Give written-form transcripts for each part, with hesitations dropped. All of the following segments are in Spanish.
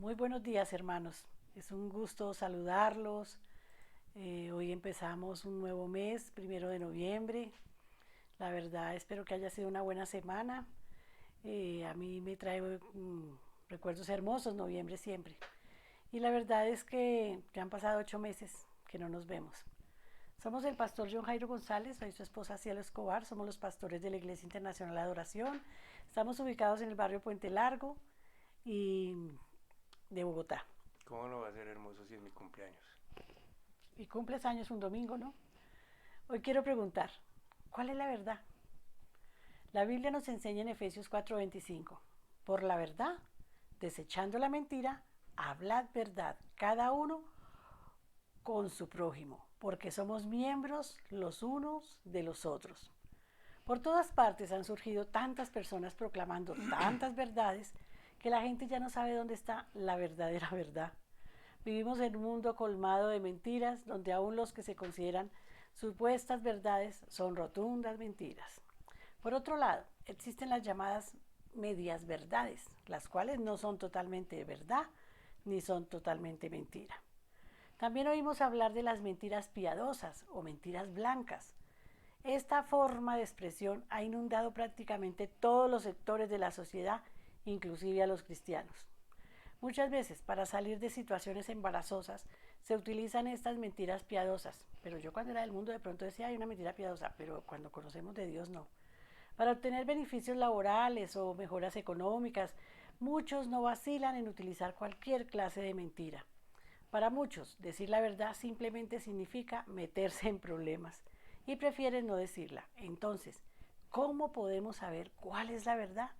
Muy buenos días, hermanos. Es un gusto saludarlos. Hoy empezamos un nuevo mes, 1 de noviembre. La verdad, espero que haya sido una buena semana. A mí me trae recuerdos hermosos, noviembre siempre. Y la verdad es que ya han pasado 8 meses que no nos vemos. Somos el pastor John Jairo González, soy su esposa Cielo Escobar, somos los pastores de la Iglesia Internacional de Adoración. Estamos ubicados en el barrio Puente Largo y de Bogotá. ¿Cómo no va a ser hermoso si es mi cumpleaños? Y cumples años un domingo, ¿no? Hoy quiero preguntar, ¿cuál es la verdad? La Biblia nos enseña en Efesios 4:25, por la verdad, desechando la mentira, hablad verdad, cada uno con su prójimo, porque somos miembros los unos de los otros. Por todas partes han surgido tantas personas proclamando tantas verdades que la gente ya no sabe dónde está la verdadera verdad. Vivimos en un mundo colmado de mentiras, donde aún los que se consideran supuestas verdades son rotundas mentiras. Por otro lado, existen las llamadas medias verdades, las cuales no son totalmente verdad ni son totalmente mentira. También oímos hablar de las mentiras piadosas o mentiras blancas. Esta forma de expresión ha inundado prácticamente todos los sectores de la sociedad, inclusive a los cristianos. Muchas veces, para salir de situaciones embarazosas, se utilizan estas mentiras piadosas. Pero yo cuando era del mundo de pronto decía, hay una mentira piadosa, pero cuando conocemos de Dios no. Para obtener beneficios laborales o mejoras económicas, muchos no vacilan en utilizar cualquier clase de mentira. Para muchos, decir la verdad simplemente significa meterse en problemas y prefieren no decirla. Entonces, ¿cómo podemos saber cuál es la verdad?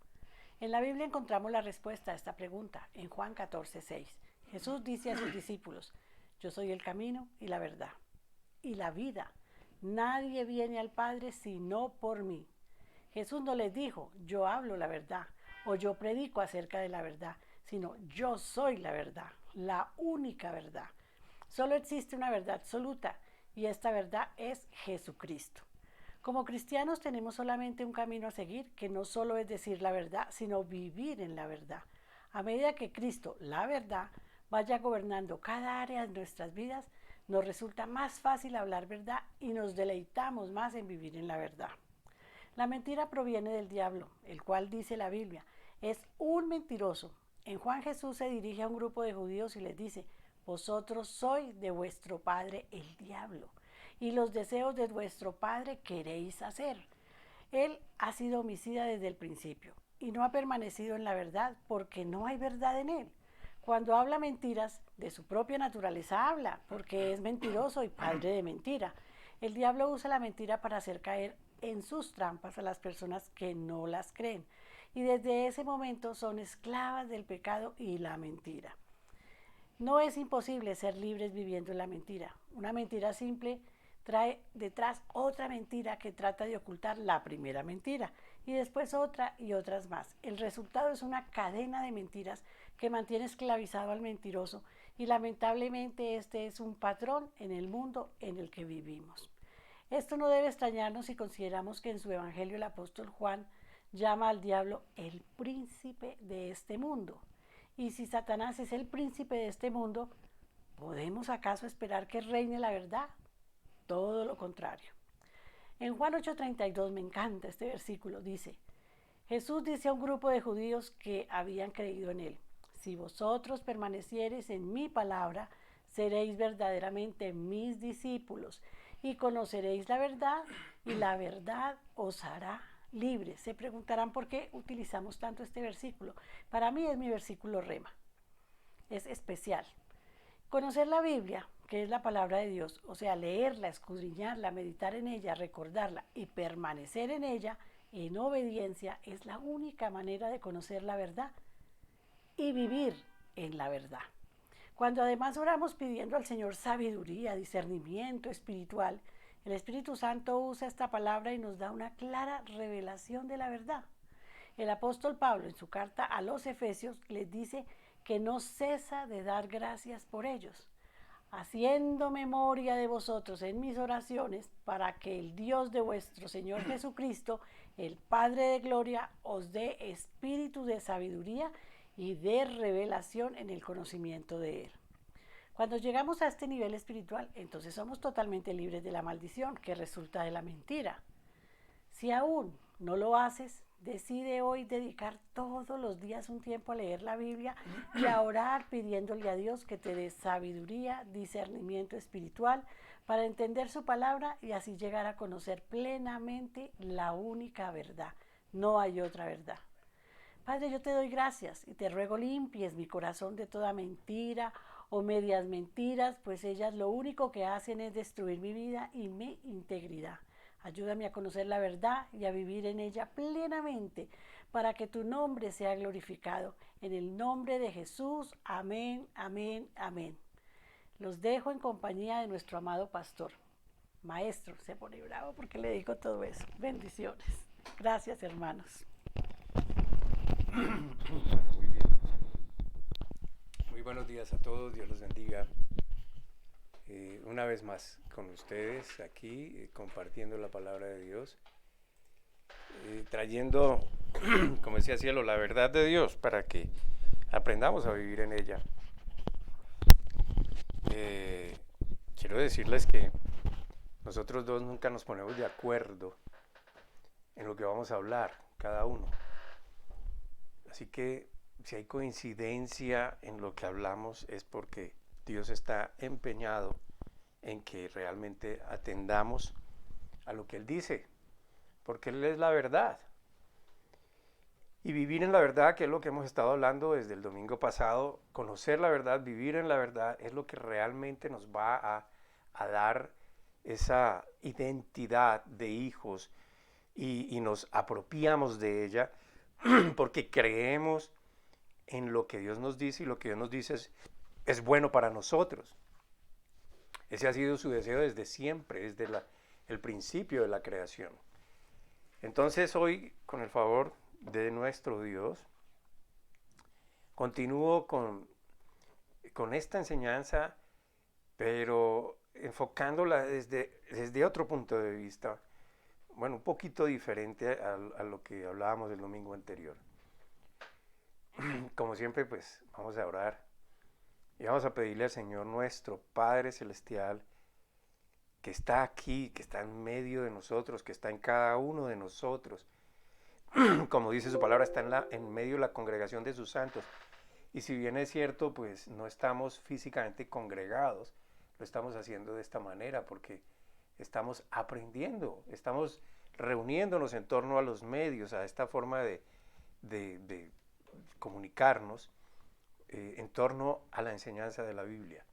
En la Biblia encontramos la respuesta a esta pregunta en Juan 14:6. Jesús dice a sus discípulos, yo soy el camino y la verdad y la vida. Nadie viene al Padre sino por mí. Jesús no les dijo, yo hablo la verdad o yo predico acerca de la verdad, sino yo soy la verdad, la única verdad. Solo existe una verdad absoluta y esta verdad es Jesucristo. Como cristianos tenemos solamente un camino a seguir, que no solo es decir la verdad, sino vivir en la verdad. A medida que Cristo, la verdad, vaya gobernando cada área de nuestras vidas, nos resulta más fácil hablar verdad y nos deleitamos más en vivir en la verdad. La mentira proviene del diablo, el cual dice la Biblia, es un mentiroso. En Juan Jesús se dirige a un grupo de judíos y les dice, vosotros sois de vuestro padre el diablo, y los deseos de vuestro padre queréis hacer. Él ha sido homicida desde el principio y no ha permanecido en la verdad porque no hay verdad en él. Cuando habla mentiras, de su propia naturaleza habla, porque es mentiroso y padre de mentira. El diablo usa la mentira para hacer caer en sus trampas a las personas que no las creen. Y desde ese momento son esclavas del pecado y la mentira. No es imposible ser libres viviendo en la mentira. Una mentira simple trae detrás otra mentira que trata de ocultar la primera mentira y después otra y otras más. El resultado es una cadena de mentiras que mantiene esclavizado al mentiroso y lamentablemente este es un patrón en el mundo en el que vivimos. Esto no debe extrañarnos si consideramos que en su evangelio el apóstol Juan llama al diablo el príncipe de este mundo. Y si Satanás es el príncipe de este mundo, ¿podemos acaso esperar que reine la verdad? Todo lo contrario. En Juan 8:32 me encanta este versículo, dice, Jesús dice a un grupo de judíos que habían creído en él, si vosotros permaneciereis en mi palabra, seréis verdaderamente mis discípulos y conoceréis la verdad y la verdad os hará libres. Se preguntarán por qué utilizamos tanto este versículo. Para mí es mi versículo rema, es especial. Conocer la Biblia, que es la palabra de Dios, o sea, leerla, escudriñarla, meditar en ella, recordarla y permanecer en ella en obediencia, es la única manera de conocer la verdad y vivir en la verdad. Cuando además oramos pidiendo al Señor sabiduría, discernimiento espiritual, el Espíritu Santo usa esta palabra y nos da una clara revelación de la verdad. El apóstol Pablo en su carta a los Efesios les dice que no cesa de dar gracias por ellos, haciendo memoria de vosotros en mis oraciones, para que el Dios de vuestro Señor Jesucristo, el Padre de gloria, os dé espíritu de sabiduría y de revelación en el conocimiento de Él. Cuando llegamos a este nivel espiritual, entonces somos totalmente libres de la maldición que resulta de la mentira. Si aún no lo haces, decide hoy dedicar todos los días un tiempo a leer la Biblia y a orar pidiéndole a Dios que te dé sabiduría, discernimiento espiritual para entender su palabra y así llegar a conocer plenamente la única verdad. No hay otra verdad. Padre, yo te doy gracias y te ruego limpies mi corazón de toda mentira o medias mentiras, pues ellas lo único que hacen es destruir mi vida y mi integridad. Ayúdame a conocer la verdad y a vivir en ella plenamente, para que tu nombre sea glorificado. En el nombre de Jesús, amén, amén, amén. Los dejo en compañía de nuestro amado pastor. Maestro, se pone bravo porque le digo todo eso. Bendiciones. Gracias, hermanos. Muy bien. Muy buenos días a todos, Dios los bendiga. Una vez más con ustedes aquí, compartiendo la palabra de Dios, trayendo, como decía Cielo, la verdad de Dios para que aprendamos a vivir en ella. Quiero decirles que nosotros dos nunca nos ponemos de acuerdo en lo que vamos a hablar, cada uno. Así que si hay coincidencia en lo que hablamos es porque Dios está empeñado en que realmente atendamos a lo que Él dice, porque Él es la verdad. Y vivir en la verdad, que es lo que hemos estado hablando desde el domingo pasado, conocer la verdad, vivir en la verdad, es lo que realmente nos va a dar esa identidad de hijos y nos apropiamos de ella porque creemos en lo que Dios nos dice y lo que Dios nos dice es bueno para nosotros. Ese ha sido su deseo desde siempre, desde el principio de la creación. Entonces hoy, con el favor de nuestro Dios, continúo con esta enseñanza, pero enfocándola desde otro punto de vista, bueno, un poquito diferente a lo que hablábamos el domingo anterior. Como siempre, pues vamos a orar y vamos a pedirle al Señor nuestro Padre Celestial, que está aquí, que está en medio de nosotros, que está en cada uno de nosotros. Como dice su palabra, está en medio de la congregación de sus santos. Y si bien es cierto, pues no estamos físicamente congregados, lo estamos haciendo de esta manera porque estamos aprendiendo, estamos reuniéndonos en torno a los medios, a esta forma de comunicarnos en torno a la enseñanza de la Biblia.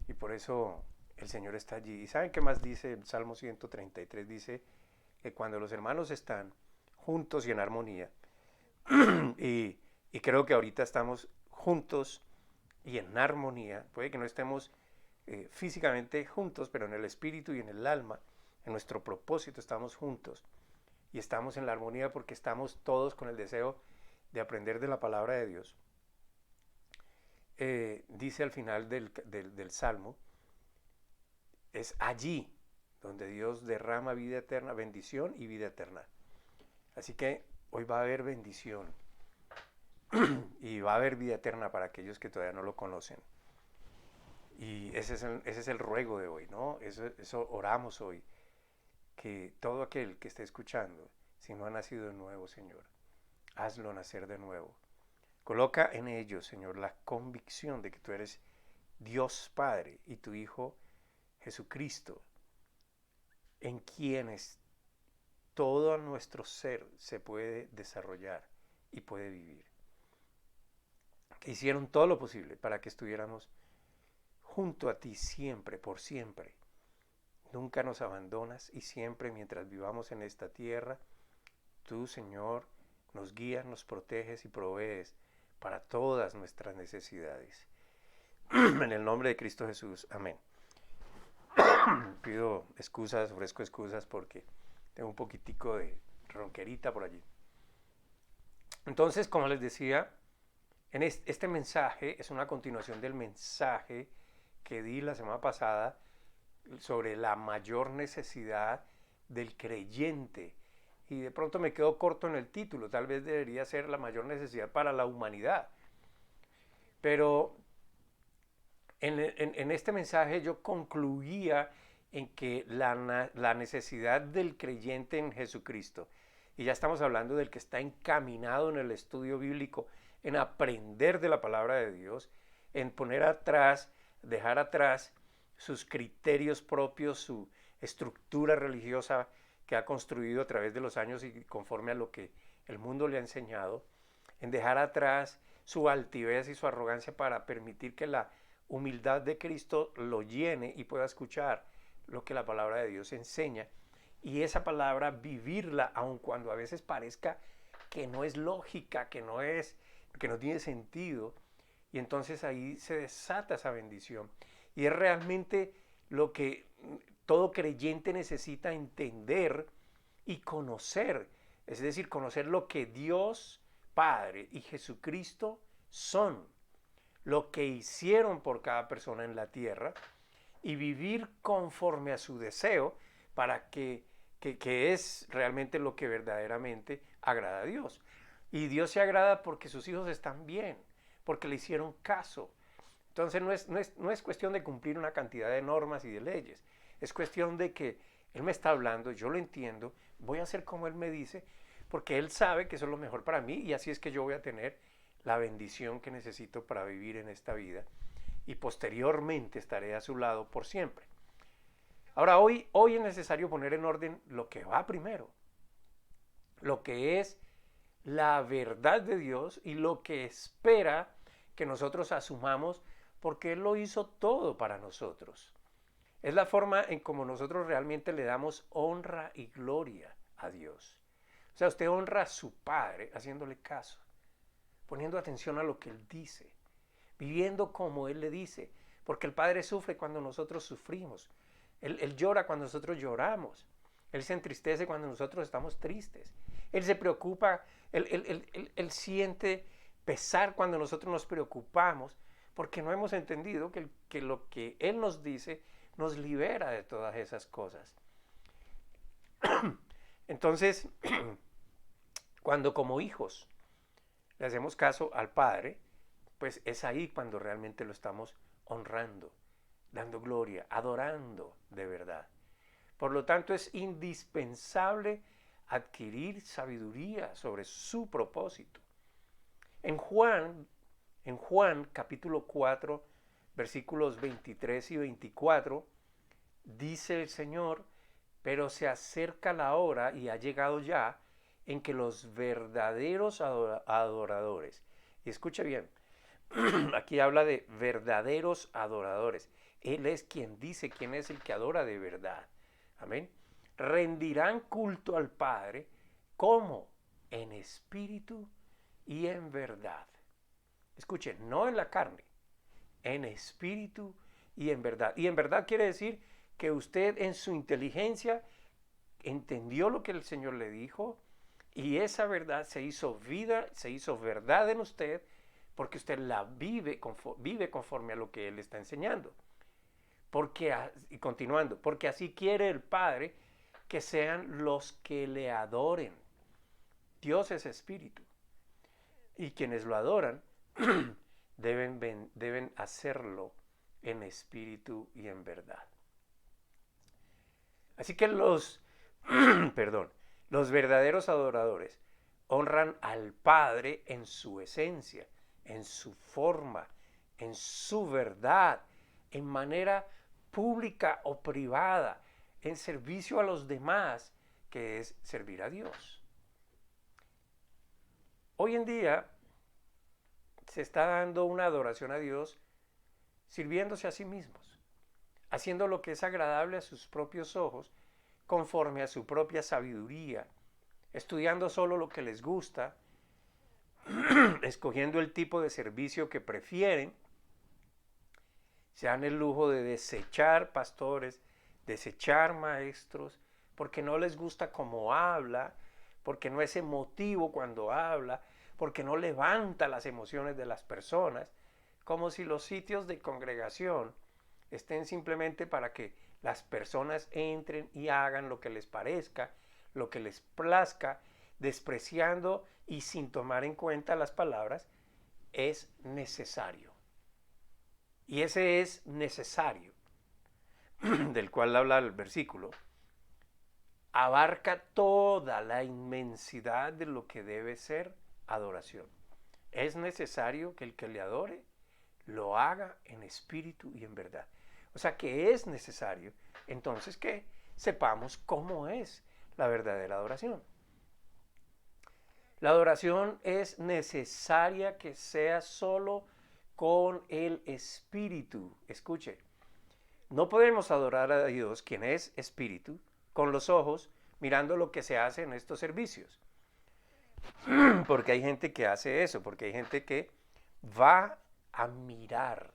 Y por eso el Señor está allí. ¿Y saben qué más dice el Salmo 133? Dice que cuando los hermanos están juntos y en armonía, y creo que ahorita estamos juntos y en armonía, puede que no estemos físicamente juntos, pero en el espíritu y en el alma, en nuestro propósito estamos juntos y estamos en la armonía porque estamos todos con el deseo de aprender de la palabra de Dios. Dice al final del Salmo, es allí donde Dios derrama vida eterna, bendición y vida eterna. Así que hoy va a haber bendición y va a haber vida eterna para aquellos que todavía no lo conocen. Y ese es el ruego de hoy, ¿no? Eso oramos hoy, que todo aquel que esté escuchando, si no ha nacido de nuevo, Señor, hazlo nacer de nuevo. Coloca en ellos, Señor, la convicción de que tú eres Dios Padre y tu Hijo Jesucristo, en quienes todo nuestro ser se puede desarrollar y puede vivir. Que hicieron todo lo posible para que estuviéramos junto a ti siempre, por siempre. Nunca nos abandonas y siempre mientras vivamos en esta tierra, tú, Señor, nos guías, nos proteges y provees para todas nuestras necesidades. En el nombre de Cristo Jesús, amén. Pido excusas, ofrezco excusas porque tengo un poquitico de ronquerita por allí. Entonces, como les decía, este mensaje es una continuación del mensaje que di la semana pasada sobre la mayor necesidad del creyente. Y de pronto me quedo corto en el título, tal vez debería ser la mayor necesidad para la humanidad, Pero en este mensaje yo concluía en que la necesidad del creyente en Jesucristo, y ya estamos hablando del que está encaminado en el estudio bíblico, en aprender de la palabra de Dios, en poner atrás, dejar atrás sus criterios propios, su estructura religiosa que ha construido a través de los años y conforme a lo que el mundo le ha enseñado, en dejar atrás su altivez y su arrogancia para permitir que la humildad de Cristo lo llene y pueda escuchar lo que la palabra de Dios enseña. Y esa palabra vivirla, aun cuando a veces parezca que no es lógica, que no tiene sentido. Y entonces ahí se desata esa bendición. Y es realmente lo que todo creyente necesita entender y conocer. Es decir, conocer lo que Dios Padre y Jesucristo son, lo que hicieron por cada persona en la tierra, y vivir conforme a su deseo para que es realmente lo que verdaderamente agrada a Dios. Y Dios se agrada porque sus hijos están bien, porque le hicieron caso. Entonces no es cuestión de cumplir una cantidad de normas y de leyes, es cuestión de que Él me está hablando, yo lo entiendo, voy a hacer como Él me dice, porque Él sabe que eso es lo mejor para mí y así es que yo voy a tener la bendición que necesito para vivir en esta vida y posteriormente estaré a su lado por siempre. Ahora, hoy es necesario poner en orden lo que va primero, lo que es la verdad de Dios y lo que espera que nosotros asumamos porque Él lo hizo todo para nosotros. Es la forma en como nosotros realmente le damos honra y gloria a Dios. O sea, usted honra a su Padre haciéndole caso, poniendo atención a lo que Él dice, viviendo como Él le dice, porque el Padre sufre cuando nosotros sufrimos, Él llora cuando nosotros lloramos, Él se entristece cuando nosotros estamos tristes, Él se preocupa, Él siente pesar cuando nosotros nos preocupamos, porque no hemos entendido que lo que Él nos dice nos libera de todas esas cosas. Entonces, cuando como hijos le hacemos caso al Padre, pues es ahí cuando realmente lo estamos honrando, dando gloria, adorando de verdad. Por lo tanto, es indispensable adquirir sabiduría sobre su propósito. En Juan capítulo 4, versículos 23 y 24, dice el Señor: pero se acerca la hora y ha llegado ya en que los verdaderos adoradores, y escuche bien, aquí habla de verdaderos adoradores, Él es quien dice quién es el que adora de verdad, amén, rendirán culto al Padre, ¿cómo? En espíritu y en verdad. Escuche, no en la carne, en espíritu y en verdad. Y en verdad quiere decir que usted en su inteligencia entendió lo que el Señor le dijo y esa verdad se hizo vida, se hizo verdad en usted porque usted la vive conforme a lo que Él está enseñando. Porque, y continuando, porque así quiere el Padre que sean los que le adoren. Dios es espíritu y quienes lo adoran deben hacerlo en espíritu y en verdad. Así que los verdaderos adoradores honran al Padre en su esencia, en su forma, en su verdad, en manera pública o privada, en servicio a los demás, que es servir a Dios. Hoy en día se está dando una adoración a Dios sirviéndose a sí mismos, haciendo lo que es agradable a sus propios ojos, conforme a su propia sabiduría, estudiando solo lo que les gusta, escogiendo el tipo de servicio que prefieren, se dan el lujo de desechar pastores, desechar maestros, porque no les gusta cómo habla, porque no es emotivo cuando habla, porque no levanta las emociones de las personas, como si los sitios de congregación estén simplemente para que las personas entren y hagan lo que les parezca, lo que les plazca, despreciando y sin tomar en cuenta las palabras, es necesario. Y ese es necesario, del cual habla el versículo, abarca toda la inmensidad de lo que debe ser adoración. Es necesario que el que le adore lo haga en espíritu y en verdad. O sea que es necesario entonces que sepamos cómo es la verdadera adoración. La adoración es necesaria que sea solo con el espíritu. Escuche, no podemos adorar a Dios, quien es espíritu, con los ojos mirando lo que se hace en estos servicios. Porque hay gente que hace eso, porque hay gente que va a mirar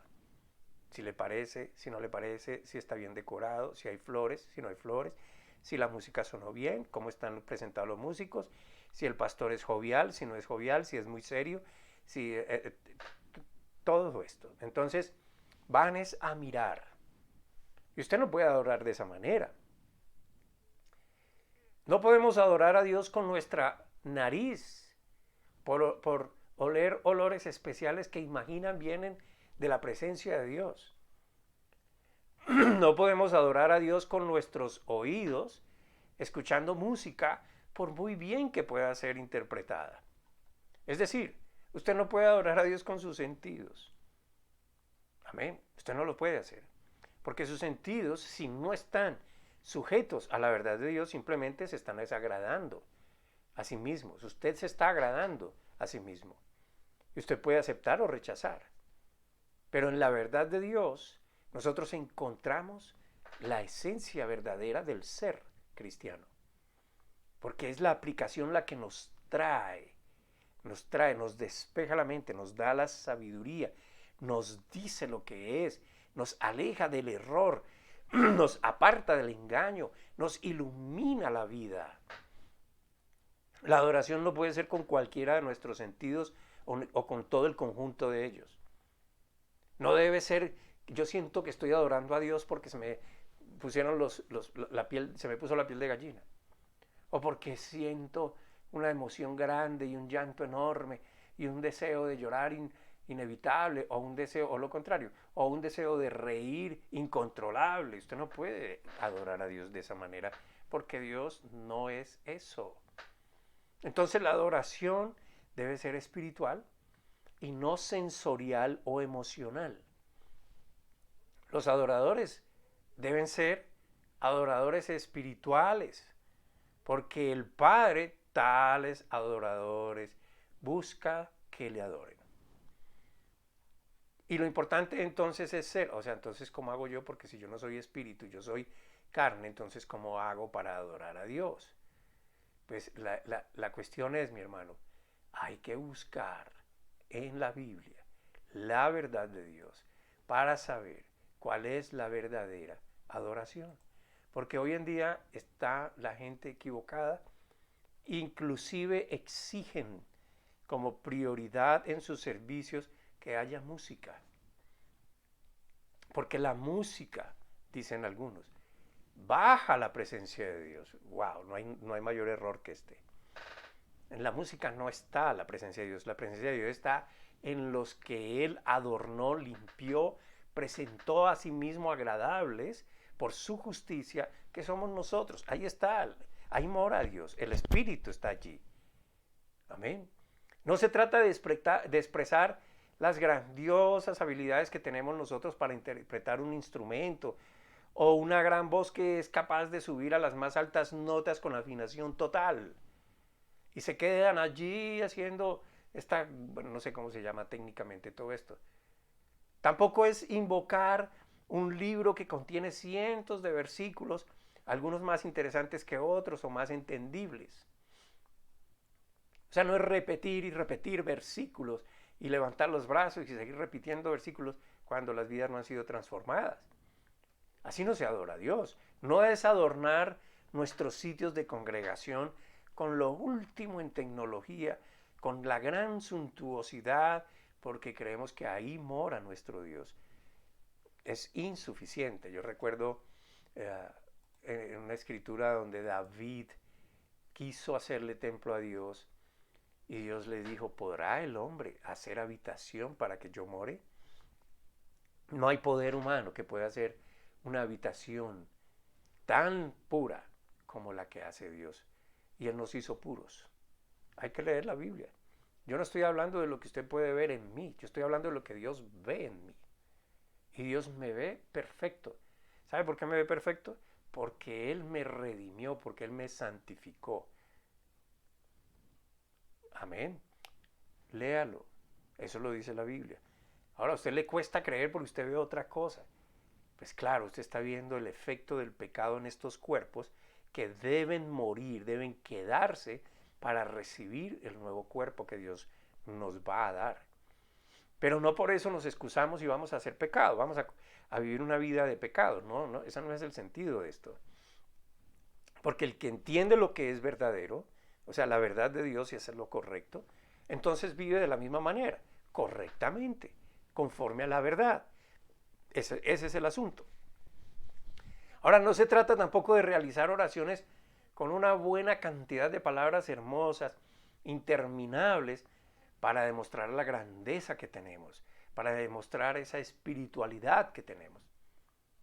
si le parece, si no le parece, si está bien decorado, si hay flores, si no hay flores, si la música sonó bien, cómo están presentados los músicos, si el pastor es jovial, si no es jovial, si es muy serio, si todo esto. Entonces, van es a mirar. Y usted no puede adorar de esa manera. No podemos adorar a Dios con nuestra nariz por oler olores especiales que imaginan vienen de la presencia de Dios. No podemos adorar a Dios con nuestros oídos, escuchando música, por muy bien que pueda ser interpretada. Es decir, usted no puede adorar a Dios con sus sentidos. Amén. Usted no lo puede hacer. Porque sus sentidos, si no están sujetos a la verdad de Dios, simplemente se están desagradando a sí mismos. Usted se está agradando a sí mismo. Y usted puede aceptar o rechazar. Pero en la verdad de Dios, nosotros encontramos la esencia verdadera del ser cristiano. Porque es la aplicación la que nos trae, nos despeja la mente, nos da la sabiduría, nos dice lo que es, nos aleja del error, nos aparta del engaño, nos ilumina la vida. La adoración no puede ser con cualquiera de nuestros sentidos o con todo el conjunto de ellos. No debe ser, yo siento que estoy adorando a Dios porque se me pusieron la piel, se me puso la piel de gallina. O porque siento una emoción grande y un llanto enorme y un deseo de llorar inevitable, o un deseo, o lo contrario, o un deseo de reír incontrolable. Usted no puede adorar a Dios de esa manera, porque Dios no es eso. Entonces la adoración debe ser espiritual y no sensorial o emocional. Los adoradores deben ser adoradores espirituales, porque el Padre tales adoradores busca que le adoren. Y lo importante entonces es ser, o sea, entonces ¿cómo hago yo? Porque si yo no soy espíritu, yo soy carne, entonces ¿cómo hago para adorar a Dios? Pues la cuestión es, mi hermano, hay que buscar en la Biblia la verdad de Dios para saber cuál es la verdadera adoración. Porque hoy en día está la gente equivocada, inclusive exigen como prioridad en sus servicios que haya música. Porque la música, dicen algunos, baja la presencia de Dios. Wow, no hay mayor error que este. En la música no está la presencia de Dios. La presencia de Dios está en los que Él adornó, limpió, presentó a sí mismo agradables por su justicia, que somos nosotros. Ahí está, ahí mora Dios. El Espíritu está allí. Amén. No se trata de expresar las grandiosas habilidades que tenemos nosotros para interpretar un instrumento, o una gran voz que es capaz de subir a las más altas notas con afinación total. Y se quedan allí haciendo bueno, no sé cómo se llama técnicamente todo esto. Tampoco es invocar un libro que contiene cientos de versículos, algunos más interesantes que otros o más entendibles. O sea, no es repetir y repetir versículos y levantar los brazos y seguir repitiendo versículos cuando las vidas no han sido transformadas. Así no se adora a Dios. No es adornar nuestros sitios de congregación con lo último en tecnología, con la gran suntuosidad, porque creemos que ahí mora nuestro Dios. Es insuficiente. Yo recuerdo en una escritura donde David quiso hacerle templo a Dios y Dios le dijo, ¿podrá el hombre hacer habitación para que yo more? No hay poder humano que pueda hacer una habitación tan pura como la que hace Dios. Y Él nos hizo puros. Hay que leer la Biblia. Yo no estoy hablando de lo que usted puede ver en mí, yo estoy hablando de lo que Dios ve en mí. Y Dios me ve perfecto. ¿Sabe por qué me ve perfecto? Porque Él me redimió, porque Él me santificó. Amén. Léalo. Eso lo dice la Biblia. Ahora, a usted le cuesta creer porque usted ve otra cosa. Pues claro, usted está viendo el efecto del pecado en estos cuerpos que deben morir, deben quedarse para recibir el nuevo cuerpo que Dios nos va a dar. Pero no por eso nos excusamos y vamos a hacer pecado, vamos a vivir una vida de pecado. No, no, ese no es el sentido de esto. Porque el que entiende lo que es verdadero, o sea, la verdad de Dios y hacer lo correcto, entonces vive de la misma manera, correctamente, conforme a la verdad. Ese es el asunto. Ahora, no se trata tampoco de realizar oraciones con una buena cantidad de palabras hermosas, interminables, para demostrar la grandeza que tenemos, para demostrar esa espiritualidad que tenemos.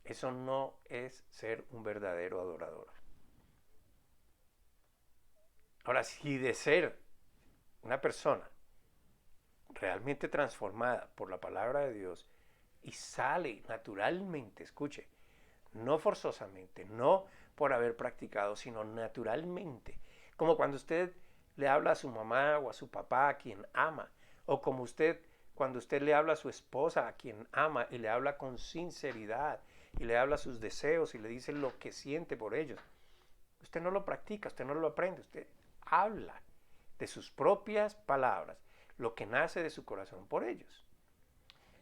Eso no es ser un verdadero adorador. Ahora, si de ser una persona realmente transformada por la palabra de Dios y sale naturalmente, escuche, no forzosamente, no por haber practicado, sino naturalmente, como cuando usted le habla a su mamá o a su papá, a quien ama, o como cuando usted le habla a su esposa, a quien ama, y le habla con sinceridad, y le habla sus deseos, y le dice lo que siente por ellos. Usted no lo practica, usted no lo aprende, usted habla de sus propias palabras, lo que nace de su corazón por ellos.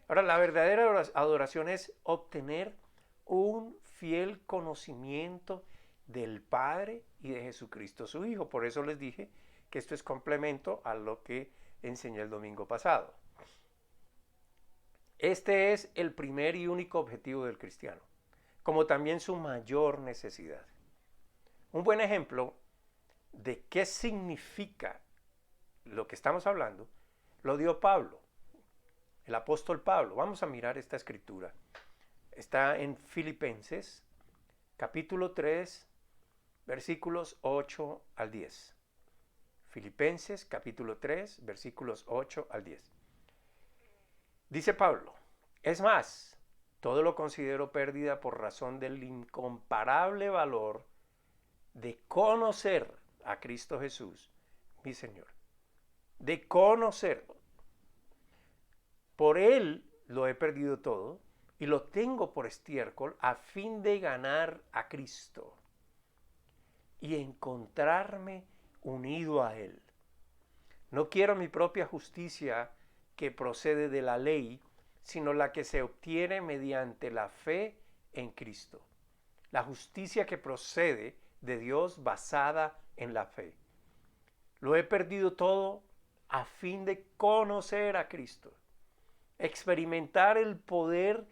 Ahora, la verdadera adoración es obtener un fiel conocimiento del Padre y de Jesucristo su Hijo. Por eso les dije que esto es complemento a lo que enseñé el domingo pasado. Este es el primer y único objetivo del cristiano, como también su mayor necesidad. Un buen ejemplo de qué significa lo que estamos hablando lo dio Pablo, el apóstol Pablo. Vamos a mirar esta escritura. Está en Filipenses, capítulo 3, versículos 8 al 10. Filipenses, capítulo 3, versículos 8 al 10. Dice Pablo, es más, todo lo considero pérdida por razón del incomparable valor de conocer a Cristo Jesús, mi Señor. De conocerlo. Por Él lo he perdido todo y lo tengo por estiércol a fin de ganar a Cristo y encontrarme unido a Él. No quiero mi propia justicia que procede de la ley, sino la que se obtiene mediante la fe en Cristo. La justicia que procede de Dios basada en la fe. Lo he perdido todo a fin de conocer a Cristo, experimentar el poder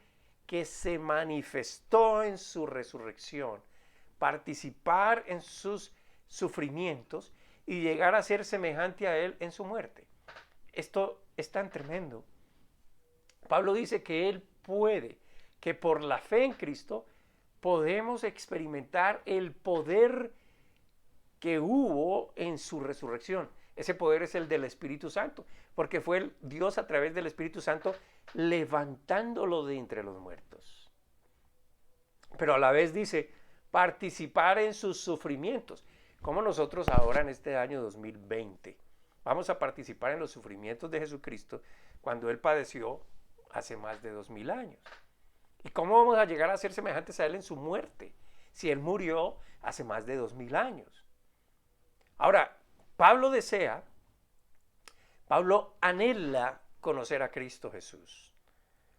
que se manifestó en su resurrección, participar en sus sufrimientos y llegar a ser semejante a Él en su muerte. Esto es tan tremendo. Pablo dice que Él puede, que por la fe en Cristo podemos experimentar el poder que hubo en su resurrección. Ese poder es el del Espíritu Santo, porque fue el Dios a través del Espíritu Santo levantándolo de entre los muertos. Pero a la vez dice, participar en sus sufrimientos, como nosotros ahora en este año 2020 vamos a participar en los sufrimientos de Jesucristo cuando Él padeció hace más de 2000 años. ¿Y cómo vamos a llegar a ser semejantes a Él en su muerte si Él murió hace más de 2000 años? Ahora, Pablo anhela conocer a Cristo Jesús,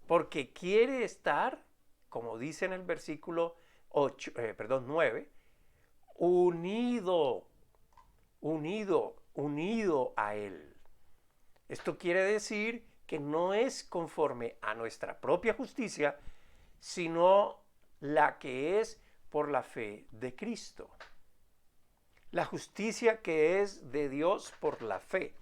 porque quiere estar, como dice en el versículo 9, unido a Él. Esto quiere decir que no es conforme a nuestra propia justicia, sino la que es por la fe de Cristo. La justicia que es de Dios por la fe.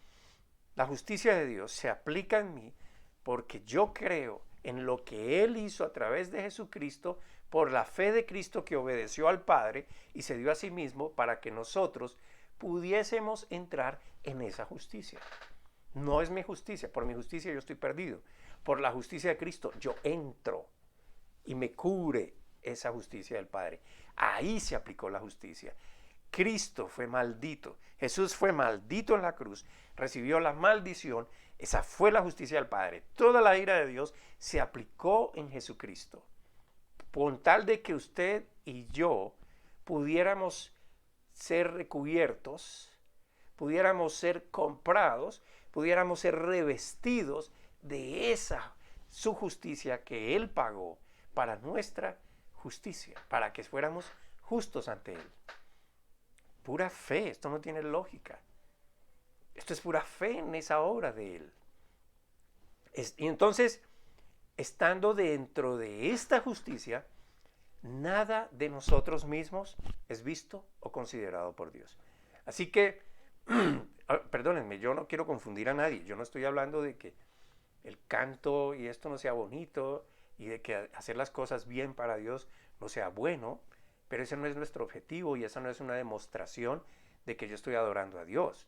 La justicia de Dios se aplica en mí porque yo creo en lo que Él hizo a través de Jesucristo, por la fe de Cristo que obedeció al Padre y se dio a sí mismo para que nosotros pudiésemos entrar en esa justicia. No es mi justicia, por mi justicia yo estoy perdido. Por la justicia de Cristo yo entro y me cubre esa justicia del Padre. Ahí se aplicó la justicia. Cristo fue maldito, Jesús fue maldito en la cruz, recibió la maldición, esa fue la justicia del Padre. Toda la ira de Dios se aplicó en Jesucristo, con tal de que usted y yo pudiéramos ser recubiertos, pudiéramos ser comprados, pudiéramos ser revestidos de esa su justicia que Él pagó para nuestra justicia, para que fuéramos justos ante Él. Pura fe, esto no tiene lógica. Esto es pura fe en esa obra de Él. Y entonces, estando dentro de esta justicia, nada de nosotros mismos es visto o considerado por Dios. Así que, perdónenme, yo no quiero confundir a nadie. Yo no estoy hablando de que el canto y esto no sea bonito y de que hacer las cosas bien para Dios no sea bueno, pero ese no es nuestro objetivo y esa no es una demostración de que yo estoy adorando a Dios.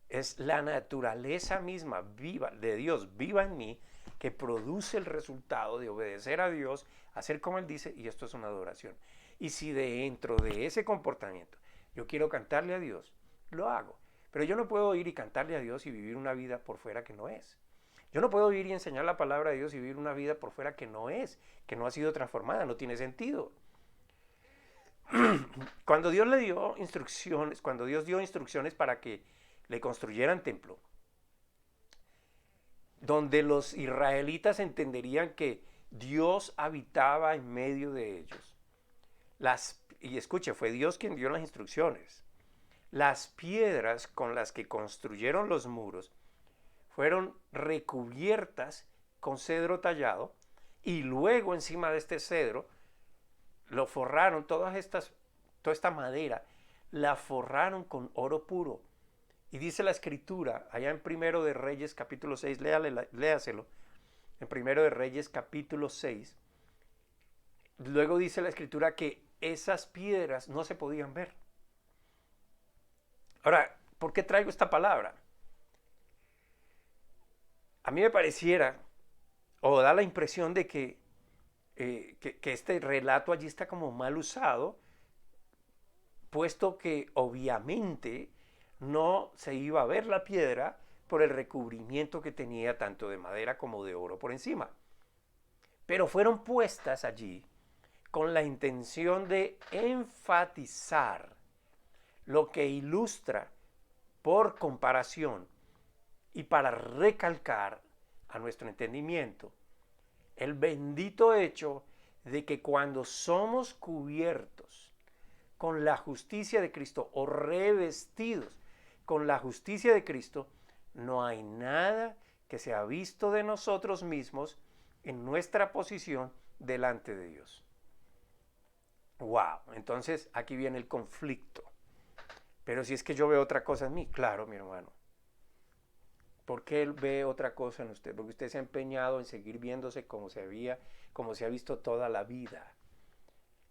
Es la naturaleza misma viva de Dios, viva en mí, que produce el resultado de obedecer a Dios, hacer como Él dice, y esto es una adoración. Y si dentro de ese comportamiento yo quiero cantarle a Dios, lo hago. Pero yo no puedo ir y cantarle a Dios y vivir una vida por fuera que no es. Yo no puedo ir y enseñar la palabra de Dios y vivir una vida por fuera que no es, que no ha sido transformada, no tiene sentido. Cuando Dios le dio instrucciones, cuando Dios dio instrucciones para que le construyeran templo, donde los israelitas entenderían que Dios habitaba en medio de ellos. Y escuche, fue Dios quien dio las instrucciones. Las piedras con las que construyeron los muros fueron recubiertas con cedro tallado y luego encima de este cedro lo forraron, toda esta madera la forraron con oro puro. Y dice la escritura, allá en Primero de Reyes capítulo 6, léaselo, en Primero de Reyes capítulo 6, luego dice la escritura que esas piedras no se podían ver. Ahora, ¿por qué traigo esta palabra? A mí me pareciera, o da la impresión de que este relato allí está como mal usado, puesto que obviamente no se iba a ver la piedra por el recubrimiento que tenía tanto de madera como de oro por encima. Pero fueron puestas allí con la intención de enfatizar lo que ilustra por comparación y para recalcar a nuestro entendimiento el bendito hecho de que cuando somos cubiertos con la justicia de Cristo o revestidos con la justicia de Cristo, no hay nada que sea visto de nosotros mismos en nuestra posición delante de Dios. Wow, entonces aquí viene el conflicto. Pero si es que yo veo otra cosa en mí, claro, mi hermano. ¿Por qué él ve otra cosa en usted? Porque usted se ha empeñado en seguir viéndose como se ha visto toda la vida.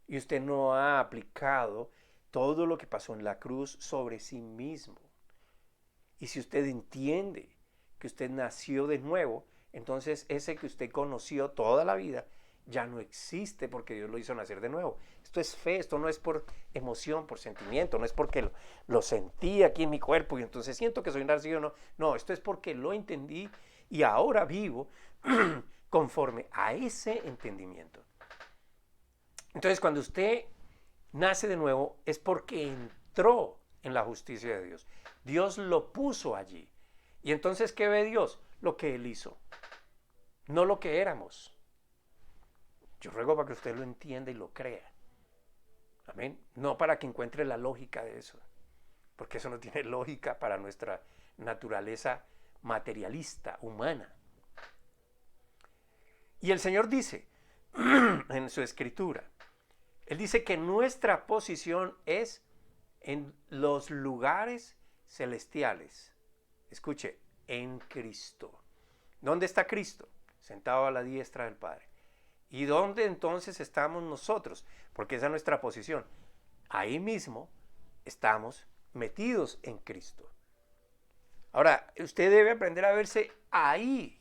Y usted no ha aplicado todo lo que pasó en la cruz sobre sí mismo. Y si usted entiende que usted nació de nuevo, entonces ese que usted conoció toda la vida ya no existe porque Dios lo hizo nacer de nuevo. Esto es fe, esto no es por emoción, por sentimiento, no es porque lo sentí aquí en mi cuerpo y entonces siento que soy nacido, no. No, esto es porque lo entendí y ahora vivo conforme a ese entendimiento. Entonces, cuando usted nace de nuevo es porque entró en la justicia de Dios. Dios lo puso allí. Y entonces, ¿qué ve Dios? Lo que Él hizo, no lo que éramos. Yo ruego para que usted lo entienda y lo crea. Amén. No para que encuentre la lógica de eso, porque eso no tiene lógica para nuestra naturaleza materialista, humana. Y el Señor dice en su escritura, Él dice que nuestra posición es en los lugares celestiales. Escuche, en Cristo. ¿Dónde está Cristo? sentado a la diestra del Padre. ¿Y dónde entonces estamos nosotros? Porque esa es nuestra posición. Ahí mismo estamos metidos en Cristo. Ahora, usted debe aprender a verse ahí.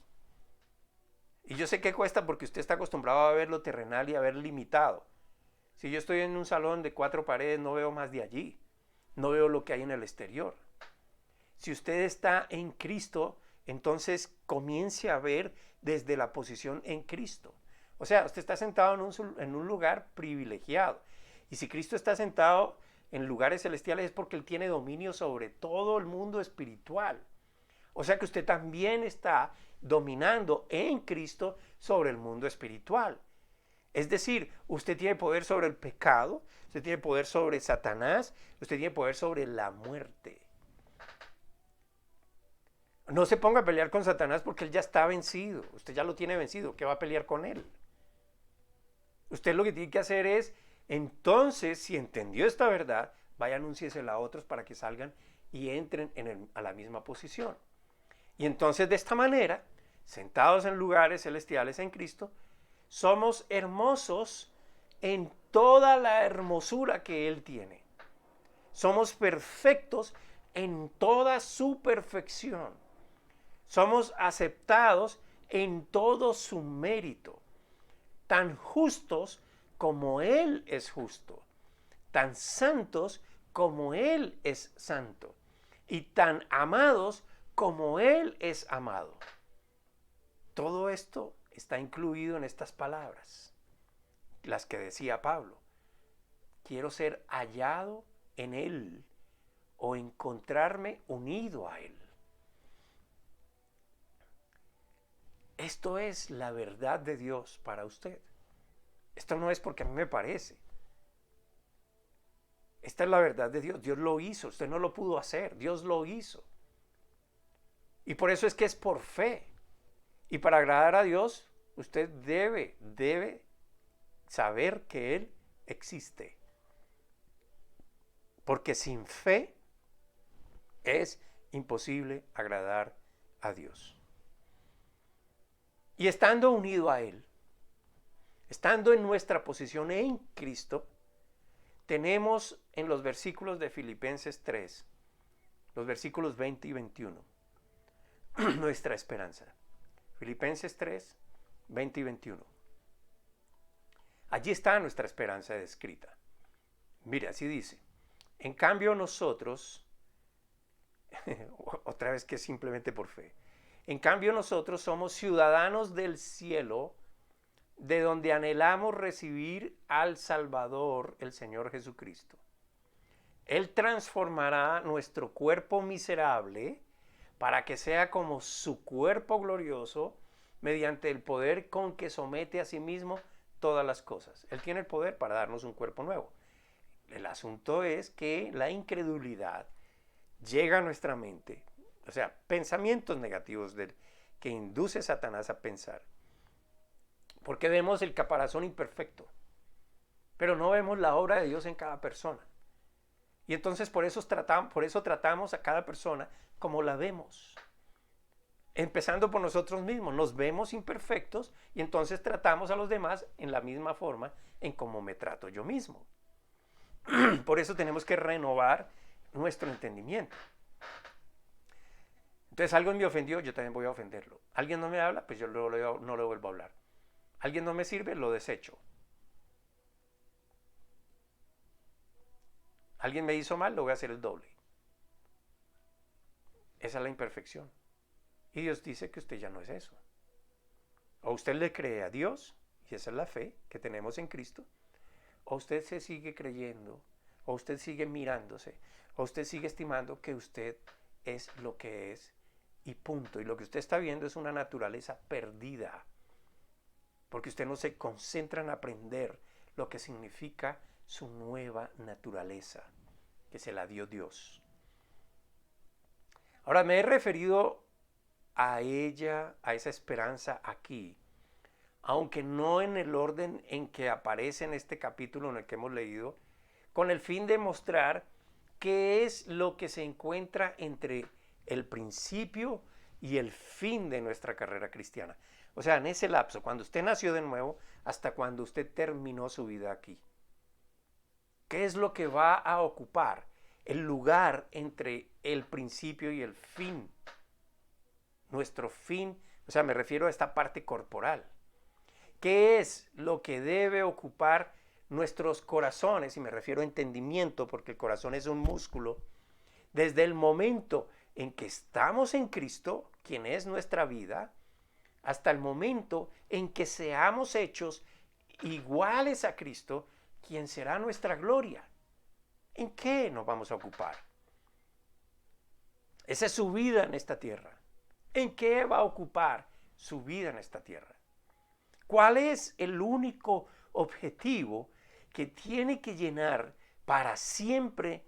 Y yo sé que cuesta porque usted está acostumbrado a ver lo terrenal y a ver limitado. Si yo estoy en un salón de 4 paredes, no veo más de allí. No veo lo que hay en el exterior. Si usted está en Cristo, entonces comience a ver desde la posición en Cristo. O sea, usted está sentado en un lugar privilegiado. Y si Cristo está sentado en lugares celestiales es porque Él tiene dominio sobre todo el mundo espiritual. O sea que usted también está dominando en Cristo sobre el mundo espiritual. Es decir, usted tiene poder sobre el pecado, usted tiene poder sobre Satanás, usted tiene poder sobre la muerte. No se ponga a pelear con Satanás porque él ya está vencido, usted ya lo tiene vencido, ¿qué va a pelear con él? Usted lo que tiene que hacer es, entonces, si entendió esta verdad, vaya anúnciesela a otros para que salgan y entren a la misma posición. Y entonces de esta manera, sentados en lugares celestiales en Cristo, somos hermosos en toda la hermosura que Él tiene. Somos perfectos en toda su perfección. Somos aceptados en todo su mérito. Tan justos como Él es justo. Tan santos como Él es santo. Y tan amados como Él es amado. Todo esto está incluido en estas palabras, las que decía Pablo. Quiero ser hallado en Él o encontrarme unido a Él. Esto es la verdad de Dios para usted. Esto no es porque a mí me parece. Esta es la verdad de Dios. Dios lo hizo. Usted no lo pudo hacer. Dios lo hizo. Y por eso es que es por fe. Y para agradar a Dios, usted debe saber que Él existe. Porque sin fe es imposible agradar a Dios. Y estando unido a Él, estando en nuestra posición en Cristo, tenemos en los versículos de Filipenses 3, los versículos 20 y 21, nuestra esperanza. Filipenses 3, 20 y 21. Allí está nuestra esperanza descrita. Mire, así dice. En cambio nosotros, otra vez que es simplemente por fe, en cambio nosotros somos ciudadanos del cielo, de donde anhelamos recibir al Salvador, el Señor Jesucristo. Él transformará nuestro cuerpo miserable para que sea como su cuerpo glorioso, mediante el poder con que somete a sí mismo todas las cosas. Él tiene el poder para darnos un cuerpo nuevo. El asunto es que la incredulidad llega a nuestra mente, o sea, pensamientos negativos que induce Satanás a pensar, porque vemos el caparazón imperfecto, pero no vemos la obra de Dios en cada persona. Y entonces por eso tratamos a cada persona como la vemos. Empezando por nosotros mismos, nos vemos imperfectos y entonces tratamos a los demás en la misma forma en cómo me trato yo mismo. Por eso tenemos que renovar nuestro entendimiento. Entonces alguien me ofendió, yo también voy a ofenderlo. Alguien no me habla, pues yo no le vuelvo a hablar. Alguien no me sirve, lo desecho. Alguien me hizo mal, lo voy a hacer el doble. Esa es la imperfección. Y Dios dice que usted ya no es eso. O usted le cree a Dios, y esa es la fe que tenemos en Cristo, o usted se sigue creyendo, o usted sigue mirándose, o usted sigue estimando que usted es lo que es, y punto. Y lo que usted está viendo es una naturaleza perdida, porque usted no se concentra en aprender lo que significa su nueva naturaleza, que se la dio Dios. Ahora me he referido a ella, a esa esperanza aquí, aunque no en el orden en que aparece en este capítulo en el que hemos leído, con el fin de mostrar qué es lo que se encuentra entre el principio y el fin de nuestra carrera cristiana. O sea, en ese lapso, cuando usted nació de nuevo, hasta cuando usted terminó su vida aquí. ¿Qué es lo que va a ocupar el lugar entre el principio y el fin? Nuestro fin, o sea, me refiero a esta parte corporal. ¿Qué es lo que debe ocupar nuestros corazones? Y me refiero a entendimiento, porque el corazón es un músculo. Desde el momento en que estamos en Cristo, quien es nuestra vida, hasta el momento en que seamos hechos iguales a Cristo, quien será nuestra gloria. ¿En qué nos vamos a ocupar? Esa es su vida en esta tierra. ¿En qué va a ocupar su vida en esta tierra? ¿Cuál es el único objetivo que tiene que llenar para siempre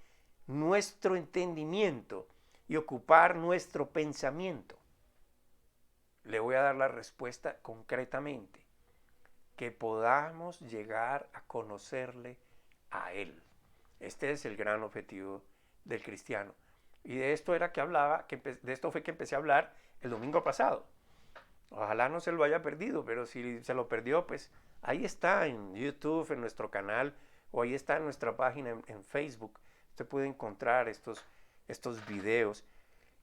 nuestro entendimiento y ocupar nuestro pensamiento? Le voy a dar la respuesta concretamente. Que podamos llegar a conocerle a Él. Este es el gran objetivo del cristiano. Y de esto era que hablaba, de esto fue que empecé a hablar el domingo pasado. Ojalá no se lo haya perdido, pero si se lo perdió, pues ahí está en YouTube, en nuestro canal, o ahí está en nuestra página en Facebook. Usted puede encontrar estos videos.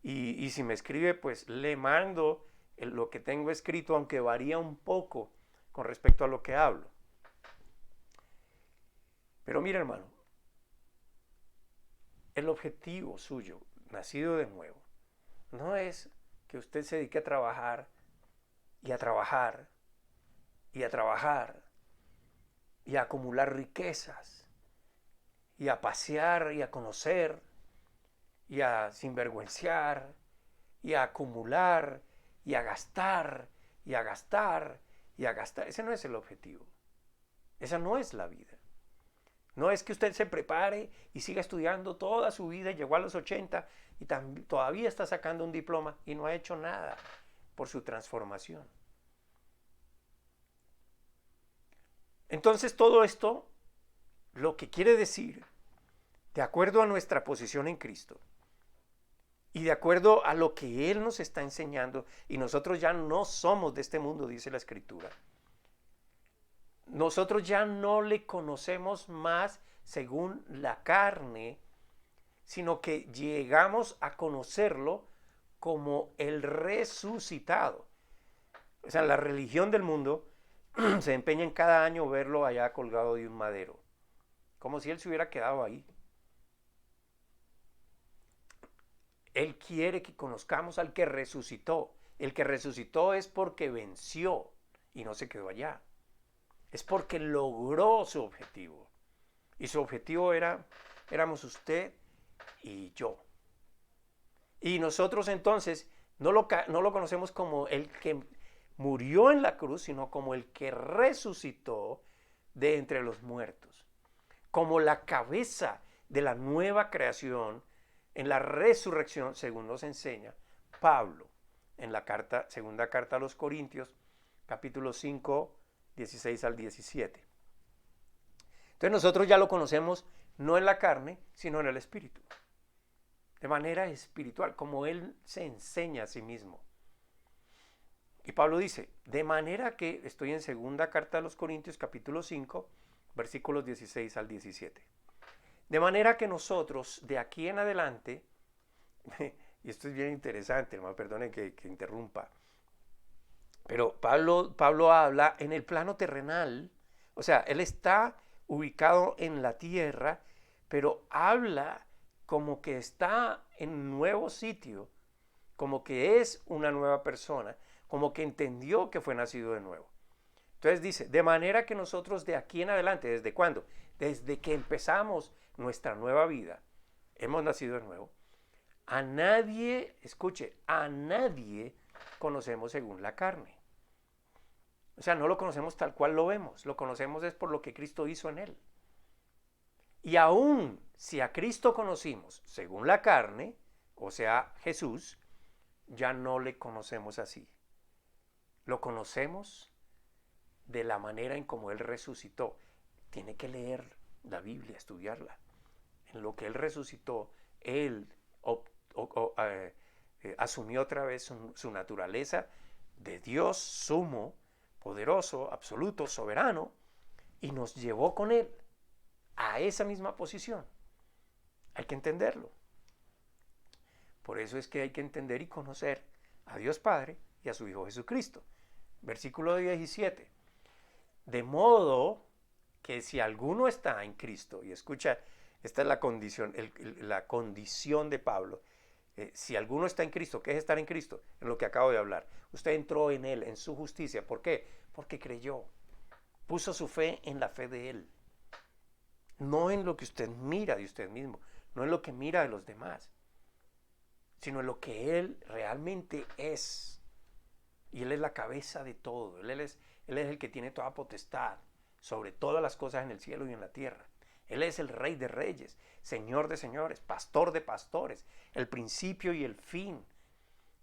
Y si me escribe, pues le mando lo que tengo escrito, aunque varía un poco con respecto a lo que hablo. Pero mira, hermano, el objetivo suyo, nacido de nuevo, no es que usted se dedique a trabajar y a trabajar y a trabajar y a acumular riquezas y a pasear y a conocer y a sinvergüenciar y a acumular y a gastar y a gastar y a gastar. Ese no es el objetivo. Esa no es la vida. No es que usted se prepare y siga estudiando toda su vida, llegó a los 80 y todavía está sacando un diploma y no ha hecho nada por su transformación. Entonces todo esto lo que quiere decir, de acuerdo a nuestra posición en Cristo y de acuerdo a lo que Él nos está enseñando, y nosotros ya no somos de este mundo, dice la Escritura. Nosotros ya no le conocemos más según la carne, sino que llegamos a conocerlo como el resucitado. O sea, la religión del mundo se empeña en cada año verlo allá colgado de un madero, como si él se hubiera quedado ahí. Él quiere que conozcamos al que resucitó. El que resucitó es porque venció y no se quedó allá. Es porque logró su objetivo. Y su objetivo éramos usted y yo. Y nosotros entonces no lo conocemos como el que murió en la cruz, sino como el que resucitó de entre los muertos. Como la cabeza de la nueva creación en la resurrección, según nos enseña Pablo en la segunda carta a los Corintios, capítulo 5, 16 al 17. Entonces nosotros ya lo conocemos no en la carne, sino en el Espíritu. De manera espiritual, como Él se enseña a sí mismo. Y Pablo dice, de manera que, estoy en segunda carta a los Corintios, capítulo 5, versículos 16 al 17. De manera que nosotros, de aquí en adelante, y esto es bien interesante, hermano, perdone que interrumpa, pero Pablo habla en el plano terrenal, o sea, él está ubicado en la tierra, pero habla como que está en un nuevo sitio, como que es una nueva persona, como que entendió que fue nacido de nuevo. Entonces dice, de manera que nosotros de aquí en adelante, ¿desde cuándo? Desde que empezamos nuestra nueva vida, hemos nacido de nuevo. A nadie, escuche, a nadie conocemos según la carne. O sea, no lo conocemos tal cual lo vemos, lo conocemos es por lo que Cristo hizo en él. Y aún si a Cristo conocimos según la carne, o sea, Jesús, ya no le conocemos así. Lo conocemos de la manera en cómo Él resucitó. Tiene que leer la Biblia, estudiarla. En lo que Él resucitó, Él asumió otra vez su naturaleza de Dios sumo, poderoso, absoluto, soberano, y nos llevó con Él a esa misma posición. Hay que entenderlo. Por eso es que hay que entender y conocer a Dios Padre y a su Hijo Jesucristo. Versículo 17. De modo que si alguno está en Cristo, y escucha, esta es la condición, la condición de Pablo. Si alguno está en Cristo, ¿qué es estar en Cristo? En lo que acabo de hablar. Usted entró en Él, en su justicia. ¿Por qué? Porque creyó. Puso su fe en la fe de Él. No en lo que usted mira de usted mismo, no en lo que mira de los demás, sino en lo que Él realmente es. Y Él es la cabeza de todo. Él es el que tiene toda potestad sobre todas las cosas en el cielo y en la tierra. Él es el Rey de reyes, Señor de señores, Pastor de pastores, el principio y el fin.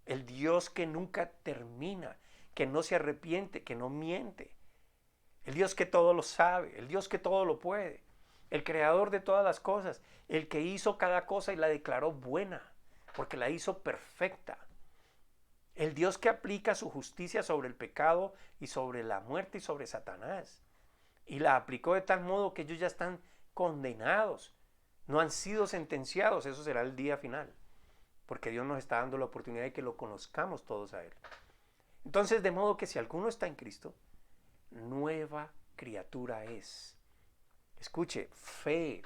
El Dios que nunca termina, que no se arrepiente, que no miente. El Dios que todo lo sabe, el Dios que todo lo puede. El creador de todas las cosas, el que hizo cada cosa y la declaró buena, porque la hizo perfecta. El Dios que aplica su justicia sobre el pecado y sobre la muerte y sobre Satanás. Y la aplicó de tal modo que ellos ya están condenados. No han sido sentenciados, eso será el día final. Porque Dios nos está dando la oportunidad de que lo conozcamos todos a Él. Entonces, de modo que si alguno está en Cristo, nueva criatura es. Escuche, fe,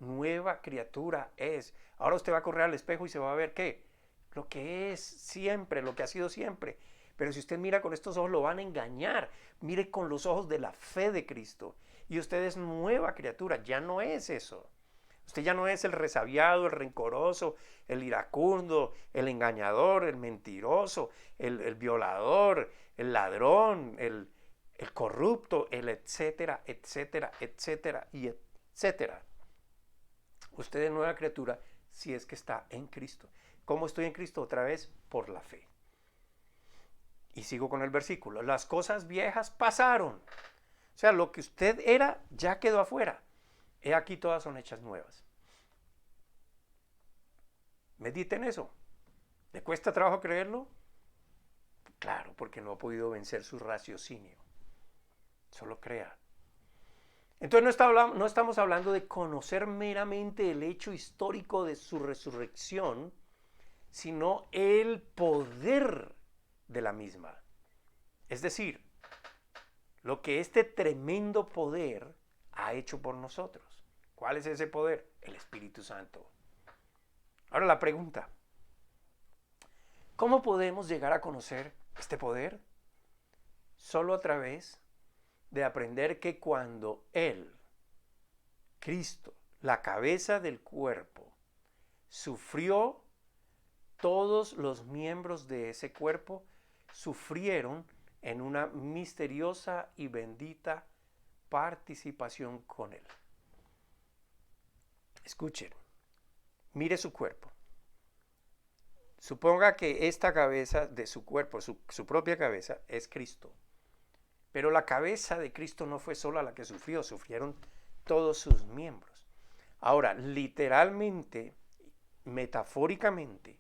nueva criatura es. Ahora usted va a correr al espejo y se va a ver ¿qué? Lo que es siempre, lo que ha sido siempre. Pero si usted mira con estos ojos, lo van a engañar. Mire con los ojos de la fe de Cristo. Y usted es nueva criatura, ya no es eso. Usted ya no es el resabiado, el rencoroso, el iracundo, el engañador, el mentiroso, el violador, el ladrón, el corrupto, el etcétera, etcétera, etcétera y etcétera. Usted es nueva criatura si es que está en Cristo. ¿Cómo estoy en Cristo? Otra vez, por la fe. Y sigo con el versículo. Las cosas viejas pasaron. O sea, lo que usted era ya quedó afuera. He aquí todas son hechas nuevas. Medite en eso. ¿Le cuesta trabajo creerlo? Claro, porque no ha podido vencer su raciocinio. Solo crea. Entonces no estamos hablando de conocer meramente el hecho histórico de su resurrección, sino el poder de la misma. Es decir, lo que este tremendo poder ha hecho por nosotros. ¿Cuál es ese poder? El Espíritu Santo. Ahora la pregunta, ¿cómo podemos llegar a conocer este poder? Solo a través de aprender que cuando Él, Cristo, la cabeza del cuerpo, sufrió, todos los miembros de ese cuerpo sufrieron en una misteriosa y bendita participación con Él. Escuchen, mire su cuerpo. Suponga que esta cabeza de su cuerpo, su propia cabeza, es Cristo. Pero la cabeza de Cristo no fue sola la que sufrió, sufrieron todos sus miembros. Ahora, literalmente, metafóricamente,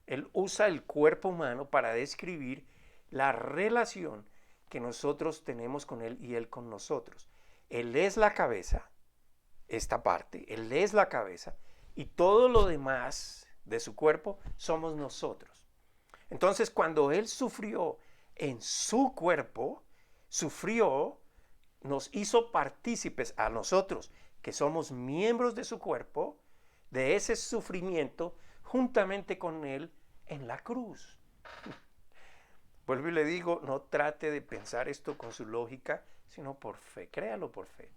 Él usa el cuerpo humano para describir la relación que nosotros tenemos con Él y Él con nosotros. Él es la cabeza, esta parte, Él es la cabeza, y todo lo demás de su cuerpo somos nosotros. Entonces, cuando Él sufrió en su cuerpo, nos hizo partícipes a nosotros, que somos miembros de su cuerpo, de ese sufrimiento, juntamente con Él en la cruz. Vuelvo y le digo, no trate de pensar esto con su lógica, sino por fe, créalo por fe.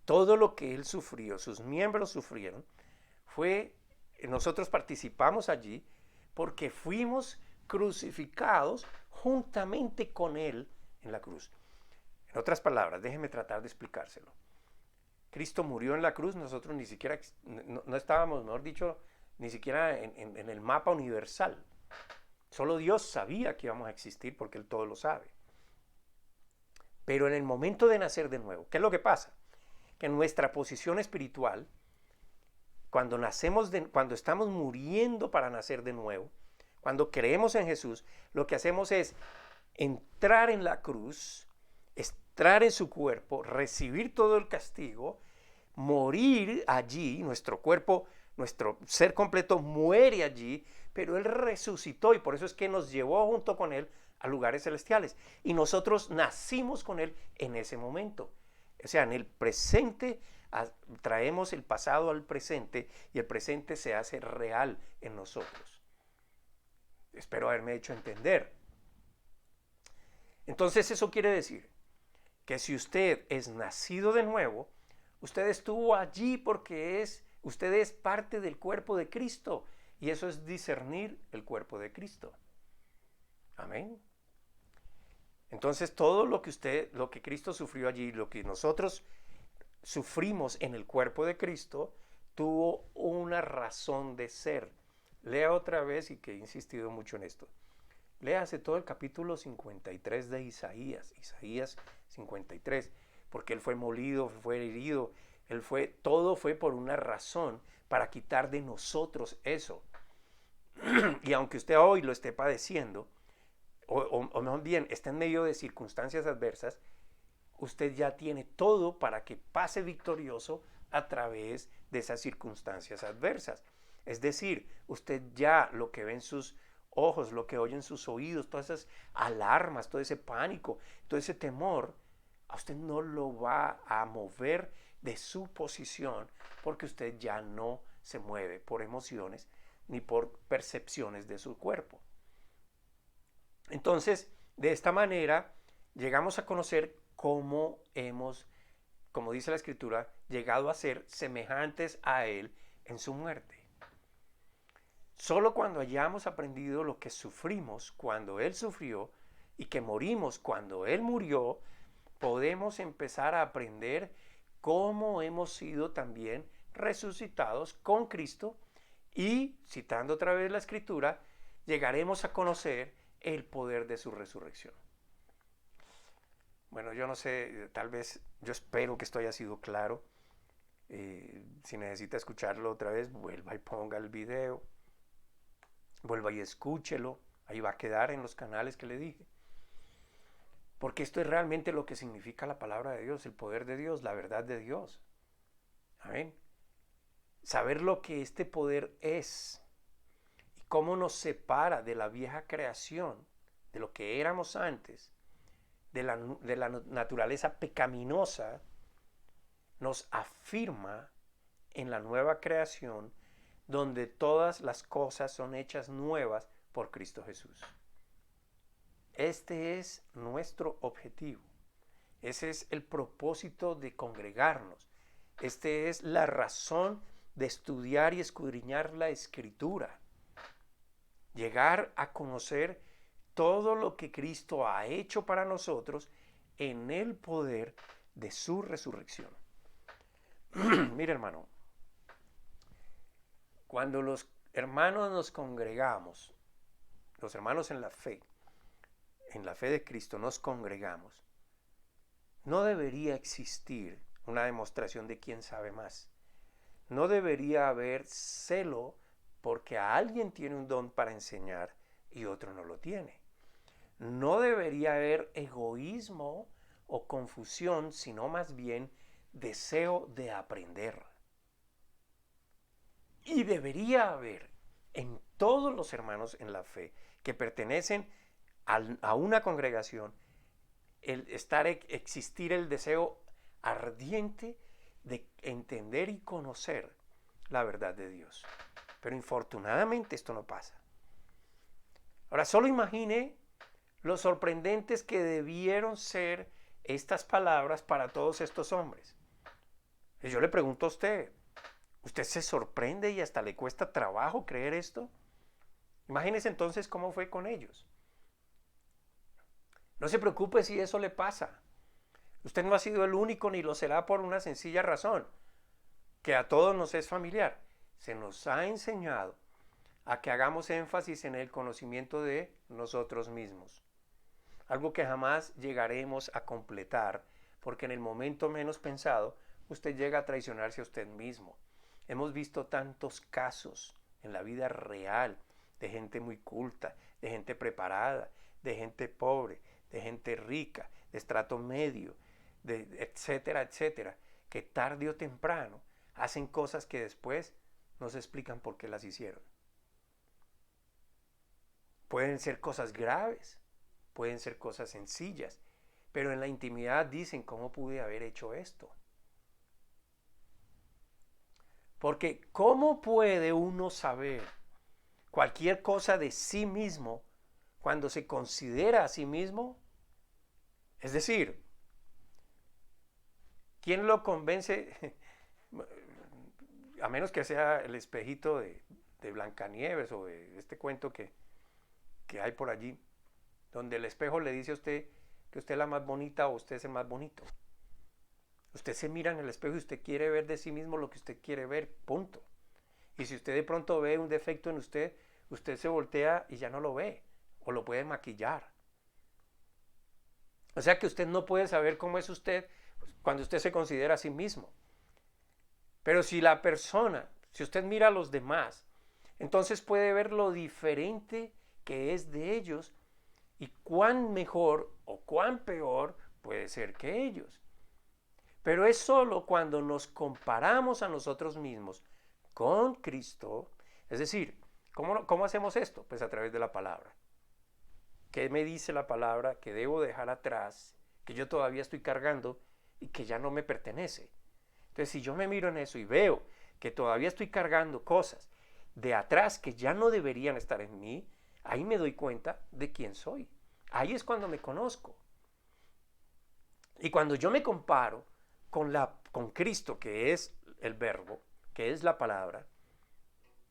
Todo lo que Él sufrió, sus miembros sufrieron, nosotros participamos allí porque fuimos crucificados juntamente con Él en la cruz. En otras palabras, déjeme tratar de explicárselo. Cristo murió en la cruz, nosotros ni siquiera, no estábamos, mejor dicho, ni siquiera en el mapa universal. Solo Dios sabía que íbamos a existir porque Él todo lo sabe. Pero en el momento de nacer de nuevo, ¿qué es lo que pasa? Que nuestra posición espiritual cuando estamos muriendo para nacer de nuevo, cuando creemos en Jesús, lo que hacemos es entrar en la cruz, entrar en su cuerpo, recibir todo el castigo, morir allí, nuestro cuerpo, nuestro ser completo muere allí, pero Él resucitó y por eso es que nos llevó junto con Él a lugares celestiales. Y nosotros nacimos con Él en ese momento. O sea, en el presente traemos el pasado al presente y el presente se hace real en nosotros. Espero haberme hecho entender. Entonces eso quiere decir que si usted es nacido de nuevo, usted estuvo allí porque usted es parte del cuerpo de Cristo. Y eso es discernir el cuerpo de Cristo. Amén. Entonces todo lo que Cristo sufrió allí, lo que nosotros sufrimos en el cuerpo de Cristo, tuvo una razón de ser. Lea otra vez, y que he insistido mucho en esto. Léase todo el capítulo 53 de Isaías 53, porque Él fue molido, fue herido, todo fue por una razón, para quitar de nosotros eso. Y aunque usted hoy lo esté padeciendo, o mejor bien, está en medio de circunstancias adversas, usted ya tiene todo para que pase victorioso a través de esas circunstancias adversas. Es decir, usted ya lo que ve en sus ojos, lo que oye en sus oídos, todas esas alarmas, todo ese pánico, todo ese temor, a usted no lo va a mover de su posición, porque usted ya no se mueve por emociones ni por percepciones de su cuerpo. Entonces, de esta manera, llegamos a conocer cómo hemos, como dice la Escritura, llegado a ser semejantes a Él en su muerte. Solo cuando hayamos aprendido lo que sufrimos cuando Él sufrió y que morimos cuando Él murió, podemos empezar a aprender cómo hemos sido también resucitados con Cristo y, citando otra vez la Escritura, llegaremos a conocer el poder de su resurrección. Bueno, yo no sé, tal vez, yo espero que esto haya sido claro. Si necesita escucharlo otra vez, vuelva y ponga el video, vuelva y escúchelo, ahí va a quedar en los canales que le dije. Porque esto es realmente lo que significa la palabra de Dios, el poder de Dios, la verdad de Dios. Amén. Saber lo que este poder es y cómo nos separa de la vieja creación, de lo que éramos antes, de la naturaleza pecaminosa, nos afirma en la nueva creación, donde todas las cosas son hechas nuevas por Cristo Jesús. Este es nuestro objetivo. Ese es el propósito de congregarnos. Esta es la razón de estudiar y escudriñar la Escritura. Llegar a conocer todo lo que Cristo ha hecho para nosotros en el poder de su resurrección. Mira, hermano, cuando los hermanos nos congregamos, los hermanos en la fe de Cristo nos congregamos, no debería existir una demostración de quién sabe más. No debería haber celo porque alguien tiene un don para enseñar y otro no lo tiene. No debería haber egoísmo o confusión, sino más bien deseo de aprender. Y debería haber en todos los hermanos en la fe que pertenecen a una congregación existir el deseo ardiente de entender y conocer la verdad de Dios. Pero infortunadamente esto no pasa. Ahora solo imagine lo sorprendentes que debieron ser estas palabras para todos estos hombres. Y yo le pregunto a usted, ¿usted se sorprende y hasta le cuesta trabajo creer esto? Imagínese entonces cómo fue con ellos. No se preocupe si eso le pasa. Usted no ha sido el único ni lo será por una sencilla razón, que a todos nos es familiar. Se nos ha enseñado a que hagamos énfasis en el conocimiento de nosotros mismos. Algo que jamás llegaremos a completar, porque en el momento menos pensado, usted llega a traicionarse a usted mismo. Hemos visto tantos casos en la vida real de gente muy culta, de gente preparada, de gente pobre, de gente rica, de estrato medio, de etcétera, etcétera, que tarde o temprano hacen cosas que después no se explican por qué las hicieron. Pueden ser cosas graves, pueden ser cosas sencillas, pero en la intimidad dicen, ¿cómo pude haber hecho esto? Porque ¿cómo puede uno saber cualquier cosa de sí mismo cuando se considera a sí mismo? Es decir, ¿quién lo convence? A menos que sea el espejito de Blancanieves o de este cuento que hay por allí, donde el espejo le dice a usted que usted es la más bonita o usted es el más bonito. Usted se mira en el espejo y usted quiere ver de sí mismo lo que usted quiere ver, punto. Y si usted de pronto ve un defecto en usted, usted se voltea y ya no lo ve, o lo puede maquillar. O sea que usted no puede saber cómo es usted cuando usted se considera a sí mismo. Pero si la persona, si usted mira a los demás, entonces puede ver lo diferente que es de ellos y cuán mejor o cuán peor puede ser que ellos. Pero es solo cuando nos comparamos a nosotros mismos con Cristo, es decir, ¿cómo hacemos esto? Pues a través de la palabra. ¿Qué me dice la palabra que debo dejar atrás, que yo todavía estoy cargando y que ya no me pertenece? Entonces, si yo me miro en eso y veo que todavía estoy cargando cosas de atrás que ya no deberían estar en mí, ahí me doy cuenta de quién soy. Ahí es cuando me conozco. Y cuando yo me comparo con Cristo, que es el verbo, que es la palabra,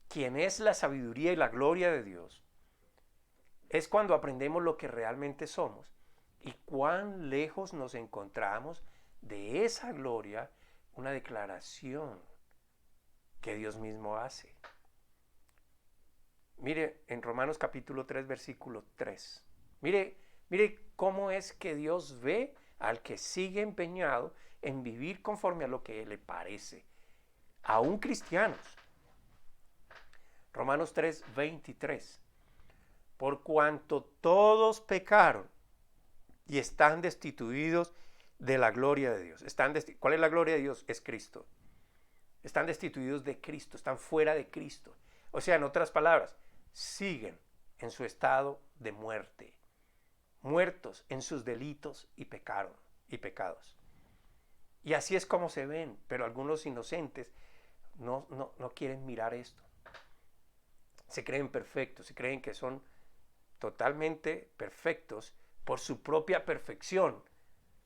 quien es la sabiduría y la gloria de Dios, es cuando aprendemos lo que realmente somos y cuán lejos nos encontramos de esa gloria, una declaración que Dios mismo hace. Mire en Romanos capítulo 3, versículo 3. Mire cómo es que Dios ve al que sigue empeñado en vivir conforme a lo que le parece, aún cristianos. Romanos 3, 23. Por cuanto todos pecaron y están destituidos de la gloria de Dios. ¿Cuál es la gloria de Dios? Es Cristo. Están destituidos de Cristo, están fuera de Cristo. O sea, en otras palabras, siguen en su estado de muerte, muertos en sus delitos y pecados. Y así es como se ven, pero algunos inocentes no quieren mirar esto. Se creen perfectos, se creen que son totalmente perfectos por su propia perfección.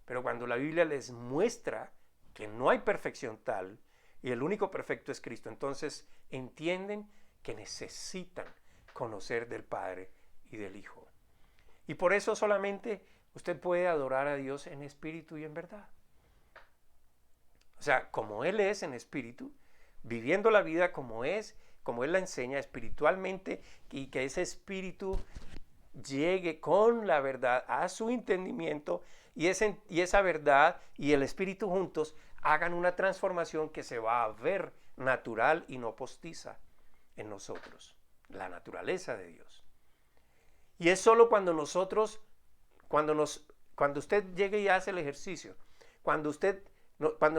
Pero cuando la Biblia les muestra que no hay perfección tal y el único perfecto es Cristo, entonces entienden que necesitan conocer del Padre y del Hijo. Y por eso solamente usted puede adorar a Dios en espíritu y en verdad. O sea, como Él es en espíritu, viviendo la vida como Él la enseña espiritualmente, y que ese espíritu llegue con la verdad a su entendimiento y esa verdad y el espíritu juntos hagan una transformación que se va a ver natural y no postiza en nosotros, la naturaleza de Dios. Y es solo cuando cuando usted llegue y hace el ejercicio, cuando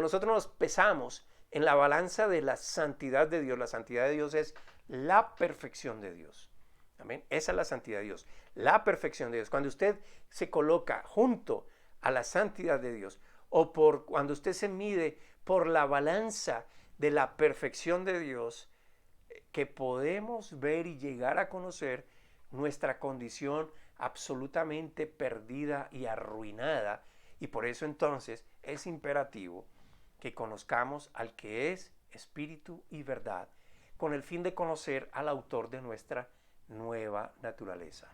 nosotros nos pesamos en la balanza de la santidad de Dios. La santidad de Dios es la perfección de Dios. Amén. Esa es la santidad de Dios, la perfección de Dios. Cuando usted se coloca junto a la santidad de Dios, o cuando usted se mide por la balanza de la perfección de Dios, que podemos ver y llegar a conocer nuestra condición absolutamente perdida y arruinada. Y por eso entonces es imperativo que conozcamos al que es espíritu y verdad, con el fin de conocer al autor de nuestra nueva naturaleza.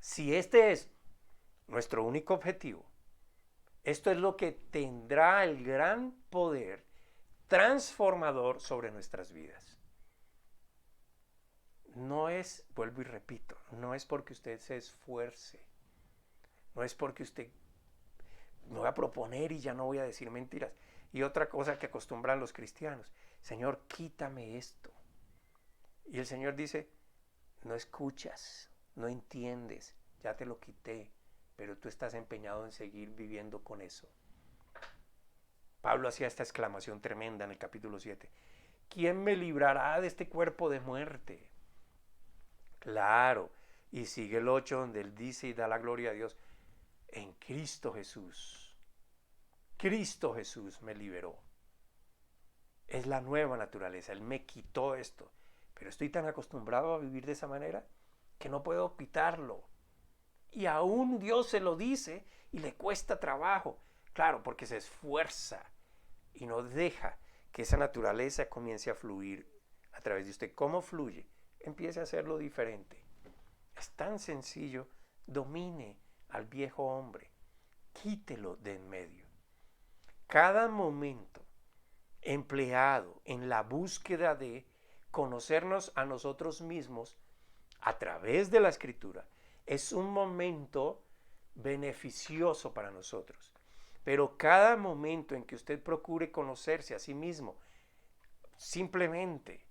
Si este es nuestro único objetivo, esto es lo que tendrá el gran poder transformador sobre nuestras vidas. No es, vuelvo y repito, no es porque usted se esfuerce, no es porque usted me voy a proponer y ya no voy a decir mentiras. Y otra cosa que acostumbran los cristianos, Señor, quítame esto. Y el Señor dice, no escuchas, no entiendes, ya te lo quité, pero tú estás empeñado en seguir viviendo con eso. Pablo hacía esta exclamación tremenda en el capítulo 7. ¿Quién me librará de este cuerpo de muerte? Claro, y sigue el 8 donde él dice y da la gloria a Dios, en Cristo Jesús. Cristo Jesús me liberó. Es la nueva naturaleza, Él me quitó esto. Pero estoy tan acostumbrado a vivir de esa manera que no puedo quitarlo. Y aún Dios se lo dice y le cuesta trabajo. Claro, porque se esfuerza y no deja que esa naturaleza comience a fluir a través de usted. ¿Cómo fluye? Empiece a hacerlo diferente. Es tan sencillo. Domine al viejo hombre. Quítelo de en medio. Cada momento empleado en la búsqueda de conocernos a nosotros mismos a través de la Escritura es un momento beneficioso para nosotros. Pero cada momento en que usted procure conocerse a sí mismo simplemente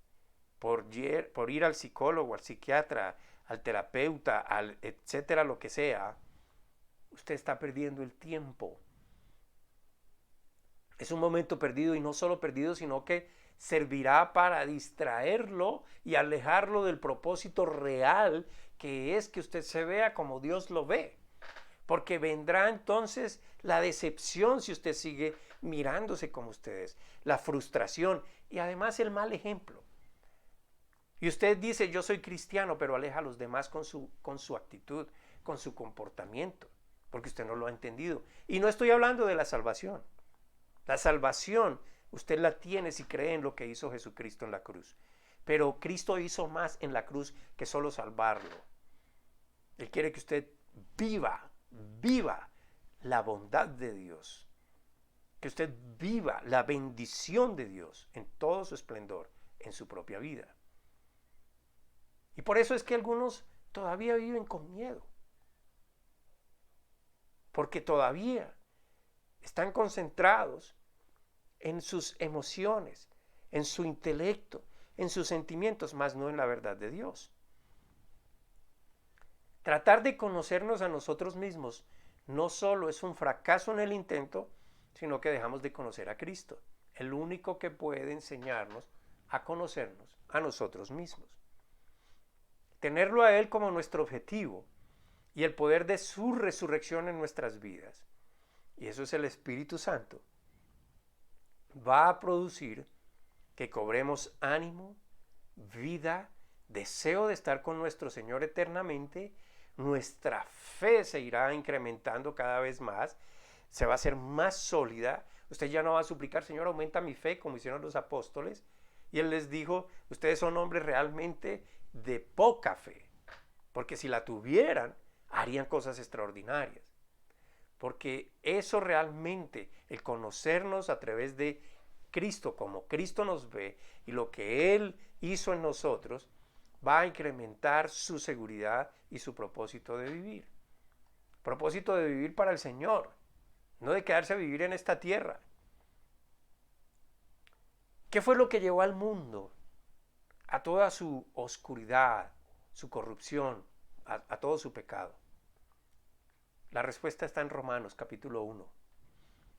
por ir al psicólogo, al psiquiatra, al terapeuta, al etcétera, lo que sea, usted está perdiendo el tiempo. Es un momento perdido, y no solo perdido, sino que servirá para distraerlo y alejarlo del propósito real, que es que usted se vea como Dios lo ve. Porque vendrá entonces la decepción si usted sigue mirándose como usted es, la frustración y además el mal ejemplo. Y usted dice, yo soy cristiano, pero aleja a los demás con su actitud, con su comportamiento, porque usted no lo ha entendido. Y no estoy hablando de la salvación. La salvación usted la tiene si cree en lo que hizo Jesucristo en la cruz. Pero Cristo hizo más en la cruz que solo salvarlo. Él quiere que usted viva la bondad de Dios. Que usted viva la bendición de Dios en todo su esplendor en su propia vida. Y por eso es que algunos todavía viven con miedo. Porque todavía están concentrados en sus emociones, en su intelecto, en sus sentimientos, más no en la verdad de Dios. Tratar de conocernos a nosotros mismos no solo es un fracaso en el intento, sino que dejamos de conocer a Cristo, el único que puede enseñarnos a conocernos a nosotros mismos. Tenerlo a Él como nuestro objetivo y el poder de su resurrección en nuestras vidas, y eso es el Espíritu Santo, va a producir que cobremos ánimo, vida, deseo de estar con nuestro Señor eternamente. Nuestra fe se irá incrementando cada vez más, se va a hacer más sólida. Usted ya no va a suplicar, Señor, aumenta mi fe, como hicieron los apóstoles. Y Él les dijo, ustedes son hombres realmente de poca fe, porque si la tuvieran, harían cosas extraordinarias. Porque eso realmente, el conocernos a través de Cristo, como Cristo nos ve, y lo que Él hizo en nosotros, va a incrementar su seguridad y su propósito de vivir. Propósito de vivir para el Señor, no de quedarse a vivir en esta tierra. ¿Qué fue lo que llevó al mundo a toda su oscuridad, su corrupción, a todo su pecado? La respuesta está en Romanos capítulo 1.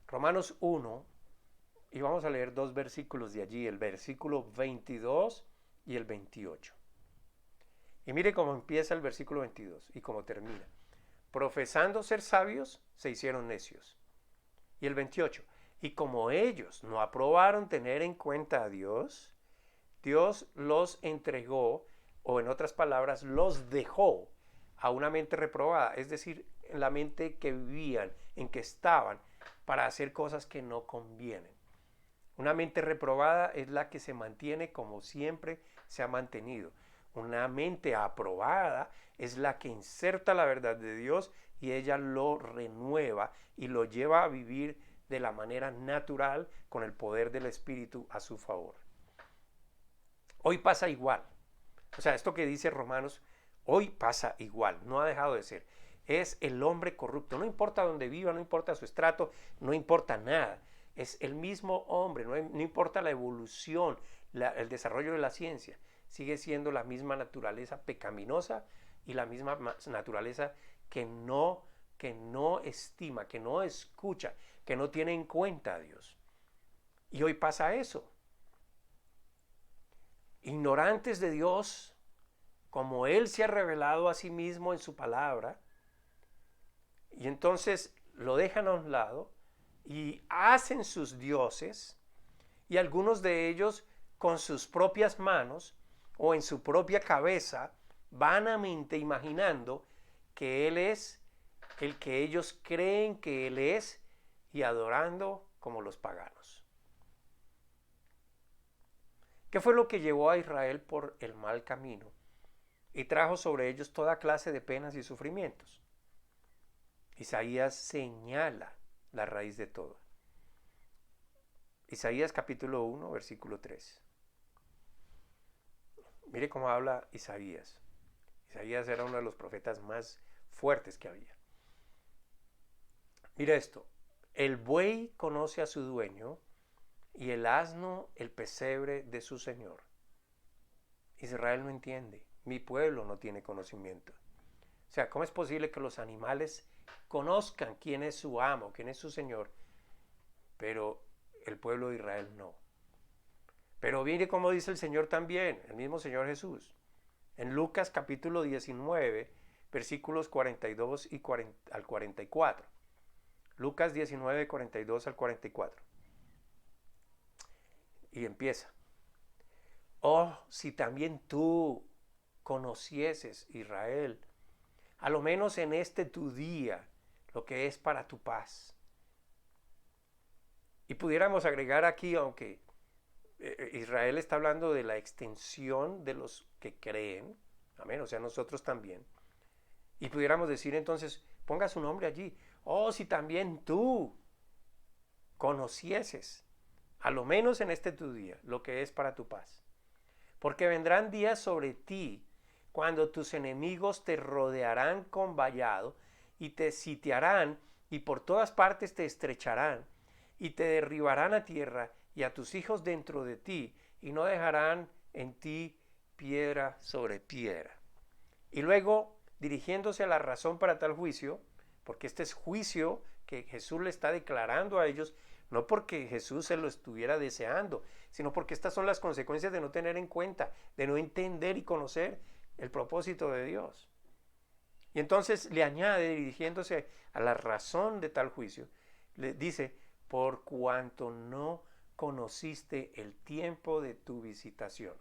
Romanos 1, y vamos a leer 2 versículos de allí, el versículo 22 y el 28. Y mire cómo empieza el versículo 22 y cómo termina. Profesando ser sabios, se hicieron necios. Y el 28. Y como ellos no aprobaron tener en cuenta a Dios, Dios los entregó, o en otras palabras, los dejó a una mente reprobada, es decir, en la mente que vivían, en que estaban, para hacer cosas que no convienen. Una mente reprobada es la que se mantiene como siempre se ha mantenido. Una mente aprobada es la que inserta la verdad de Dios y ella lo renueva y lo lleva a vivir de la manera natural con el poder del Espíritu a su favor. Hoy pasa igual. O sea, esto que dice Romanos, hoy pasa igual, no ha dejado de ser. Es el hombre corrupto, no importa dónde viva, no importa su estrato, no importa nada. es el mismo hombre, no importa la evolución, el desarrollo de la ciencia, sigue siendo la misma naturaleza pecaminosa y la misma naturaleza que no estima, que no escucha, que no tiene en cuenta a Dios. Y hoy pasa eso. Ignorantes de Dios, como Él se ha revelado a sí mismo en su palabra, y entonces lo dejan a un lado y hacen sus dioses, y algunos de ellos con sus propias manos o en su propia cabeza, vanamente imaginando que Él es el que ellos creen que Él es y adorando como los paganos. ¿Qué fue lo que llevó a Israel por el mal camino y trajo sobre ellos toda clase de penas y sufrimientos? Isaías señala la raíz de todo. Isaías capítulo 1, versículo 3. Mire cómo habla Isaías. Isaías era uno de los profetas más fuertes que había. Mira esto. El buey conoce a su dueño y el asno el pesebre de su señor. Israel no entiende. Mi pueblo no tiene conocimiento. O sea, ¿cómo es posible que los animales conozcan quién es su amo, quién es su señor, pero el pueblo de Israel no? Pero mire cómo dice el Señor también, el mismo Señor Jesús. En Lucas capítulo 19, versículos 42 al 44. Lucas 19, 42 al 44. Y empieza. Oh, si también tú conocieses, Israel, a lo menos en este tu día, lo que es para tu paz. Y pudiéramos agregar aquí, aunque Israel está hablando de la extensión de los que creen, amén, o sea, nosotros también. Y pudiéramos decir entonces, ponga su nombre allí. Oh, si también tú conocieses, a lo menos en este tu día, lo que es para tu paz. Porque vendrán días sobre ti cuando tus enemigos te rodearán con vallado y te sitiarán y por todas partes te estrecharán y te derribarán a tierra y a tus hijos dentro de ti y no dejarán en ti piedra sobre piedra. Y luego, dirigiéndose a la razón para tal juicio, porque este es juicio que Jesús le está declarando a ellos, no porque Jesús se lo estuviera deseando, sino porque estas son las consecuencias de no tener en cuenta, de no entender y conocer el propósito de Dios. Y entonces le añade, dirigiéndose a la razón de tal juicio, le dice, por cuanto no conociste el tiempo de tu visitación.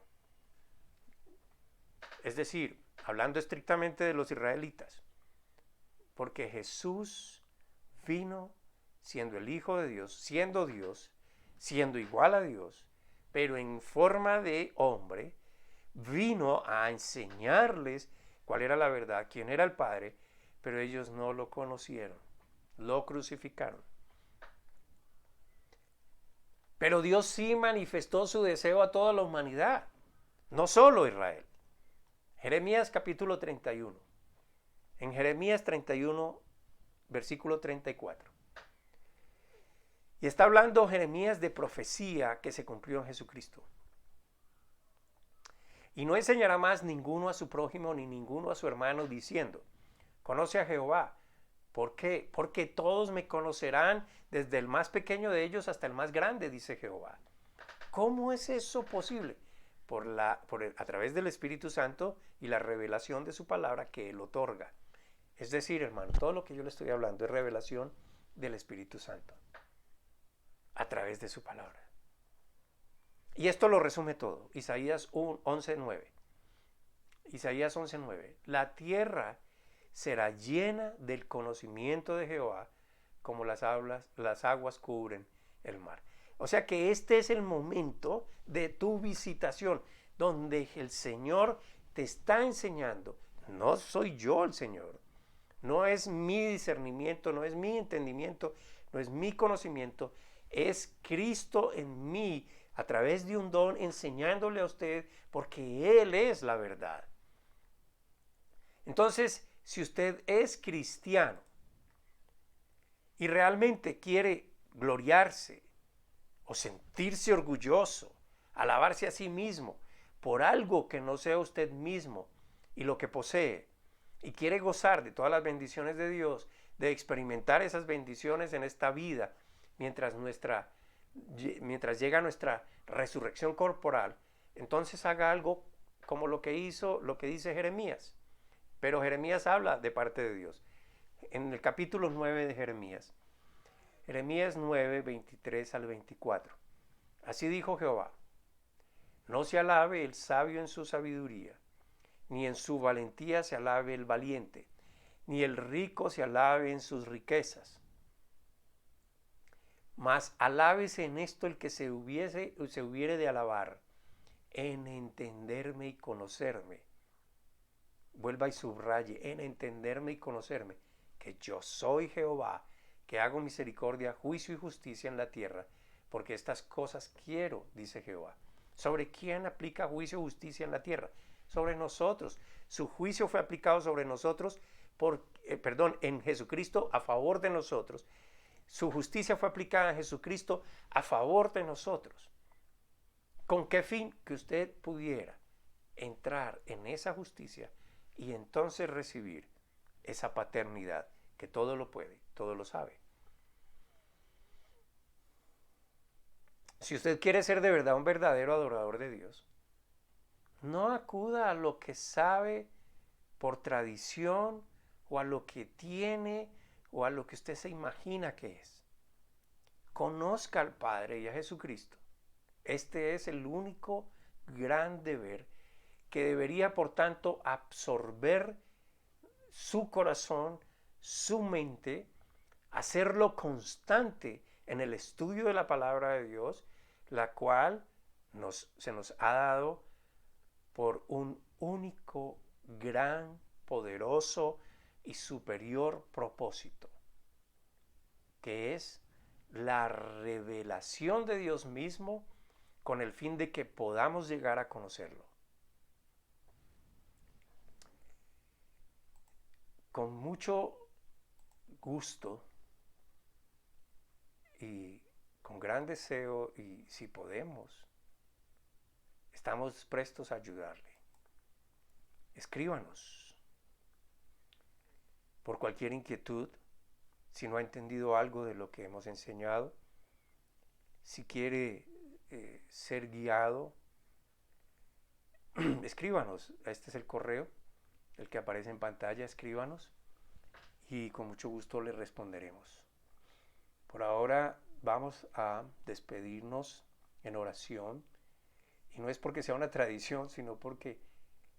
Es decir, hablando estrictamente de los israelitas, porque Jesús vino siendo el Hijo de Dios, siendo igual a Dios, pero en forma de hombre, vino a enseñarles cuál era la verdad, quién era el Padre, pero ellos no lo conocieron, lo crucificaron. Pero Dios sí manifestó su deseo a toda la humanidad, no solo a Israel. Jeremías capítulo 31. En Jeremías 31, versículo 34. Y está hablando Jeremías de profecía que se cumplió en Jesucristo. Y no enseñará más ninguno a su prójimo ni ninguno a su hermano diciendo, conoce a Jehová. ¿Por qué? Porque todos me conocerán desde el más pequeño de ellos hasta el más grande, dice Jehová. ¿Cómo es eso posible? A través del Espíritu Santo y la revelación de su palabra que Él otorga. Es decir, hermano, todo lo que yo le estoy hablando es revelación del Espíritu Santo a través de su palabra. Y esto lo resume todo. Isaías 11:9. Isaías 11:9. La tierra será llena del conocimiento de Jehová como las aguas cubren el mar. O sea que este es el momento de tu visitación, donde el Señor te está enseñando. No soy yo el Señor. No es mi discernimiento, no es mi entendimiento, no es mi conocimiento. Es Cristo en mí, a través de un don, enseñándole a usted, porque Él es la verdad. Entonces, si usted es cristiano y realmente quiere gloriarse o sentirse orgulloso, alabarse a sí mismo por algo que no sea usted mismo y lo que posee, y quiere gozar de todas las bendiciones de Dios, de experimentar esas bendiciones en esta vida, mientras llega nuestra resurrección corporal, entonces haga algo como lo que dice Jeremías. Pero Jeremías habla de parte de Dios. En el capítulo 9 de Jeremías 9, 23 al 24. Así dijo Jehová: no se alabe el sabio en su sabiduría, ni en su valentía se alabe el valiente, ni el rico se alabe en sus riquezas. Mas alábese en esto el que se hubiere de alabar, en entenderme y conocerme. Vuelva y subraye: en entenderme y conocerme, que yo soy Jehová, que hago misericordia, juicio y justicia en la tierra, porque estas cosas quiero, dice Jehová. ¿Sobre quién aplica juicio y justicia en la tierra? Sobre nosotros. Su juicio fue aplicado sobre nosotros, en Jesucristo a favor de nosotros. Su justicia fue aplicada en Jesucristo a favor de nosotros. ¿Con qué fin? Que usted pudiera entrar en esa justicia y entonces recibir esa paternidad que todo lo puede, todo lo sabe. Si usted quiere ser de verdad un verdadero adorador de Dios, no acuda a lo que sabe por tradición o a lo que tiene o a lo que usted se imagina que es. Conozca al Padre y a Jesucristo. Este es el único gran deber que debería, por tanto, absorber su corazón, su mente, hacerlo constante en el estudio de la palabra de Dios, la cual se nos ha dado por un único, gran, poderoso y superior propósito, que es la revelación de Dios mismo con el fin de que podamos llegar a conocerlo. Con mucho gusto y con gran deseo, y si podemos, estamos prestos a ayudarle. Escríbanos por cualquier inquietud, si no ha entendido algo de lo que hemos enseñado, si quiere ser guiado, escríbanos. Este es el correo, el que aparece en pantalla. Escríbanos y con mucho gusto le responderemos. Por ahora vamos a despedirnos en oración, y no es porque sea una tradición, sino porque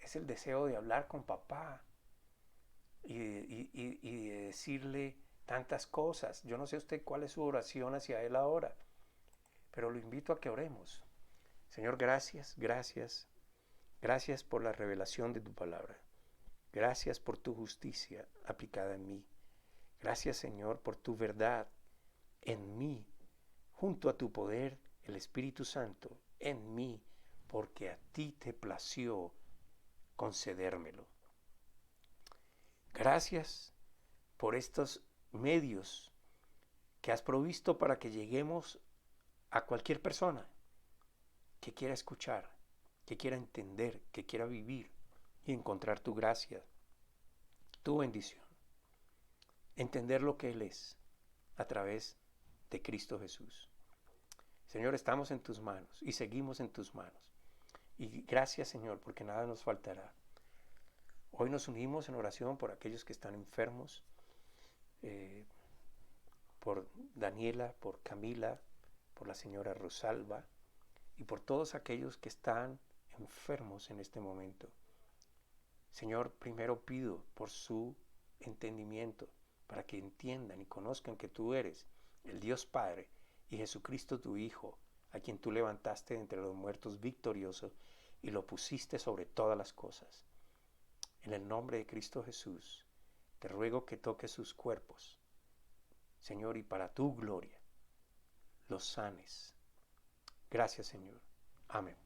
es el deseo de hablar con papá y de decirle tantas cosas. Yo no sé usted cuál es su oración hacia él ahora, pero lo invito a que oremos. Señor, gracias, gracias, gracias por la revelación de tu palabra. Gracias por tu justicia aplicada en mí. Gracias, Señor, por tu verdad en mí, junto a tu poder, el Espíritu Santo, en mí, porque a ti te plació concedérmelo. Gracias por estos medios que has provisto para que lleguemos a cualquier persona que quiera escuchar, que quiera entender, que quiera vivir y encontrar tu gracia, tu bendición. Entender lo que Él es a través de Cristo Jesús. Señor, estamos en tus manos y seguimos en tus manos. Y gracias, Señor, porque nada nos faltará. Hoy nos unimos en oración por aquellos que están enfermos, por Daniela, por Camila, por la señora Rosalba y por todos aquellos que están enfermos en este momento. Señor, primero pido por su entendimiento, para que entiendan y conozcan que tú eres el Dios Padre y Jesucristo tu Hijo, a quien tú levantaste entre los muertos victorioso y lo pusiste sobre todas las cosas. En el nombre de Cristo Jesús, te ruego que toques sus cuerpos, Señor, y para tu gloria los sanes. Gracias, Señor. Amén.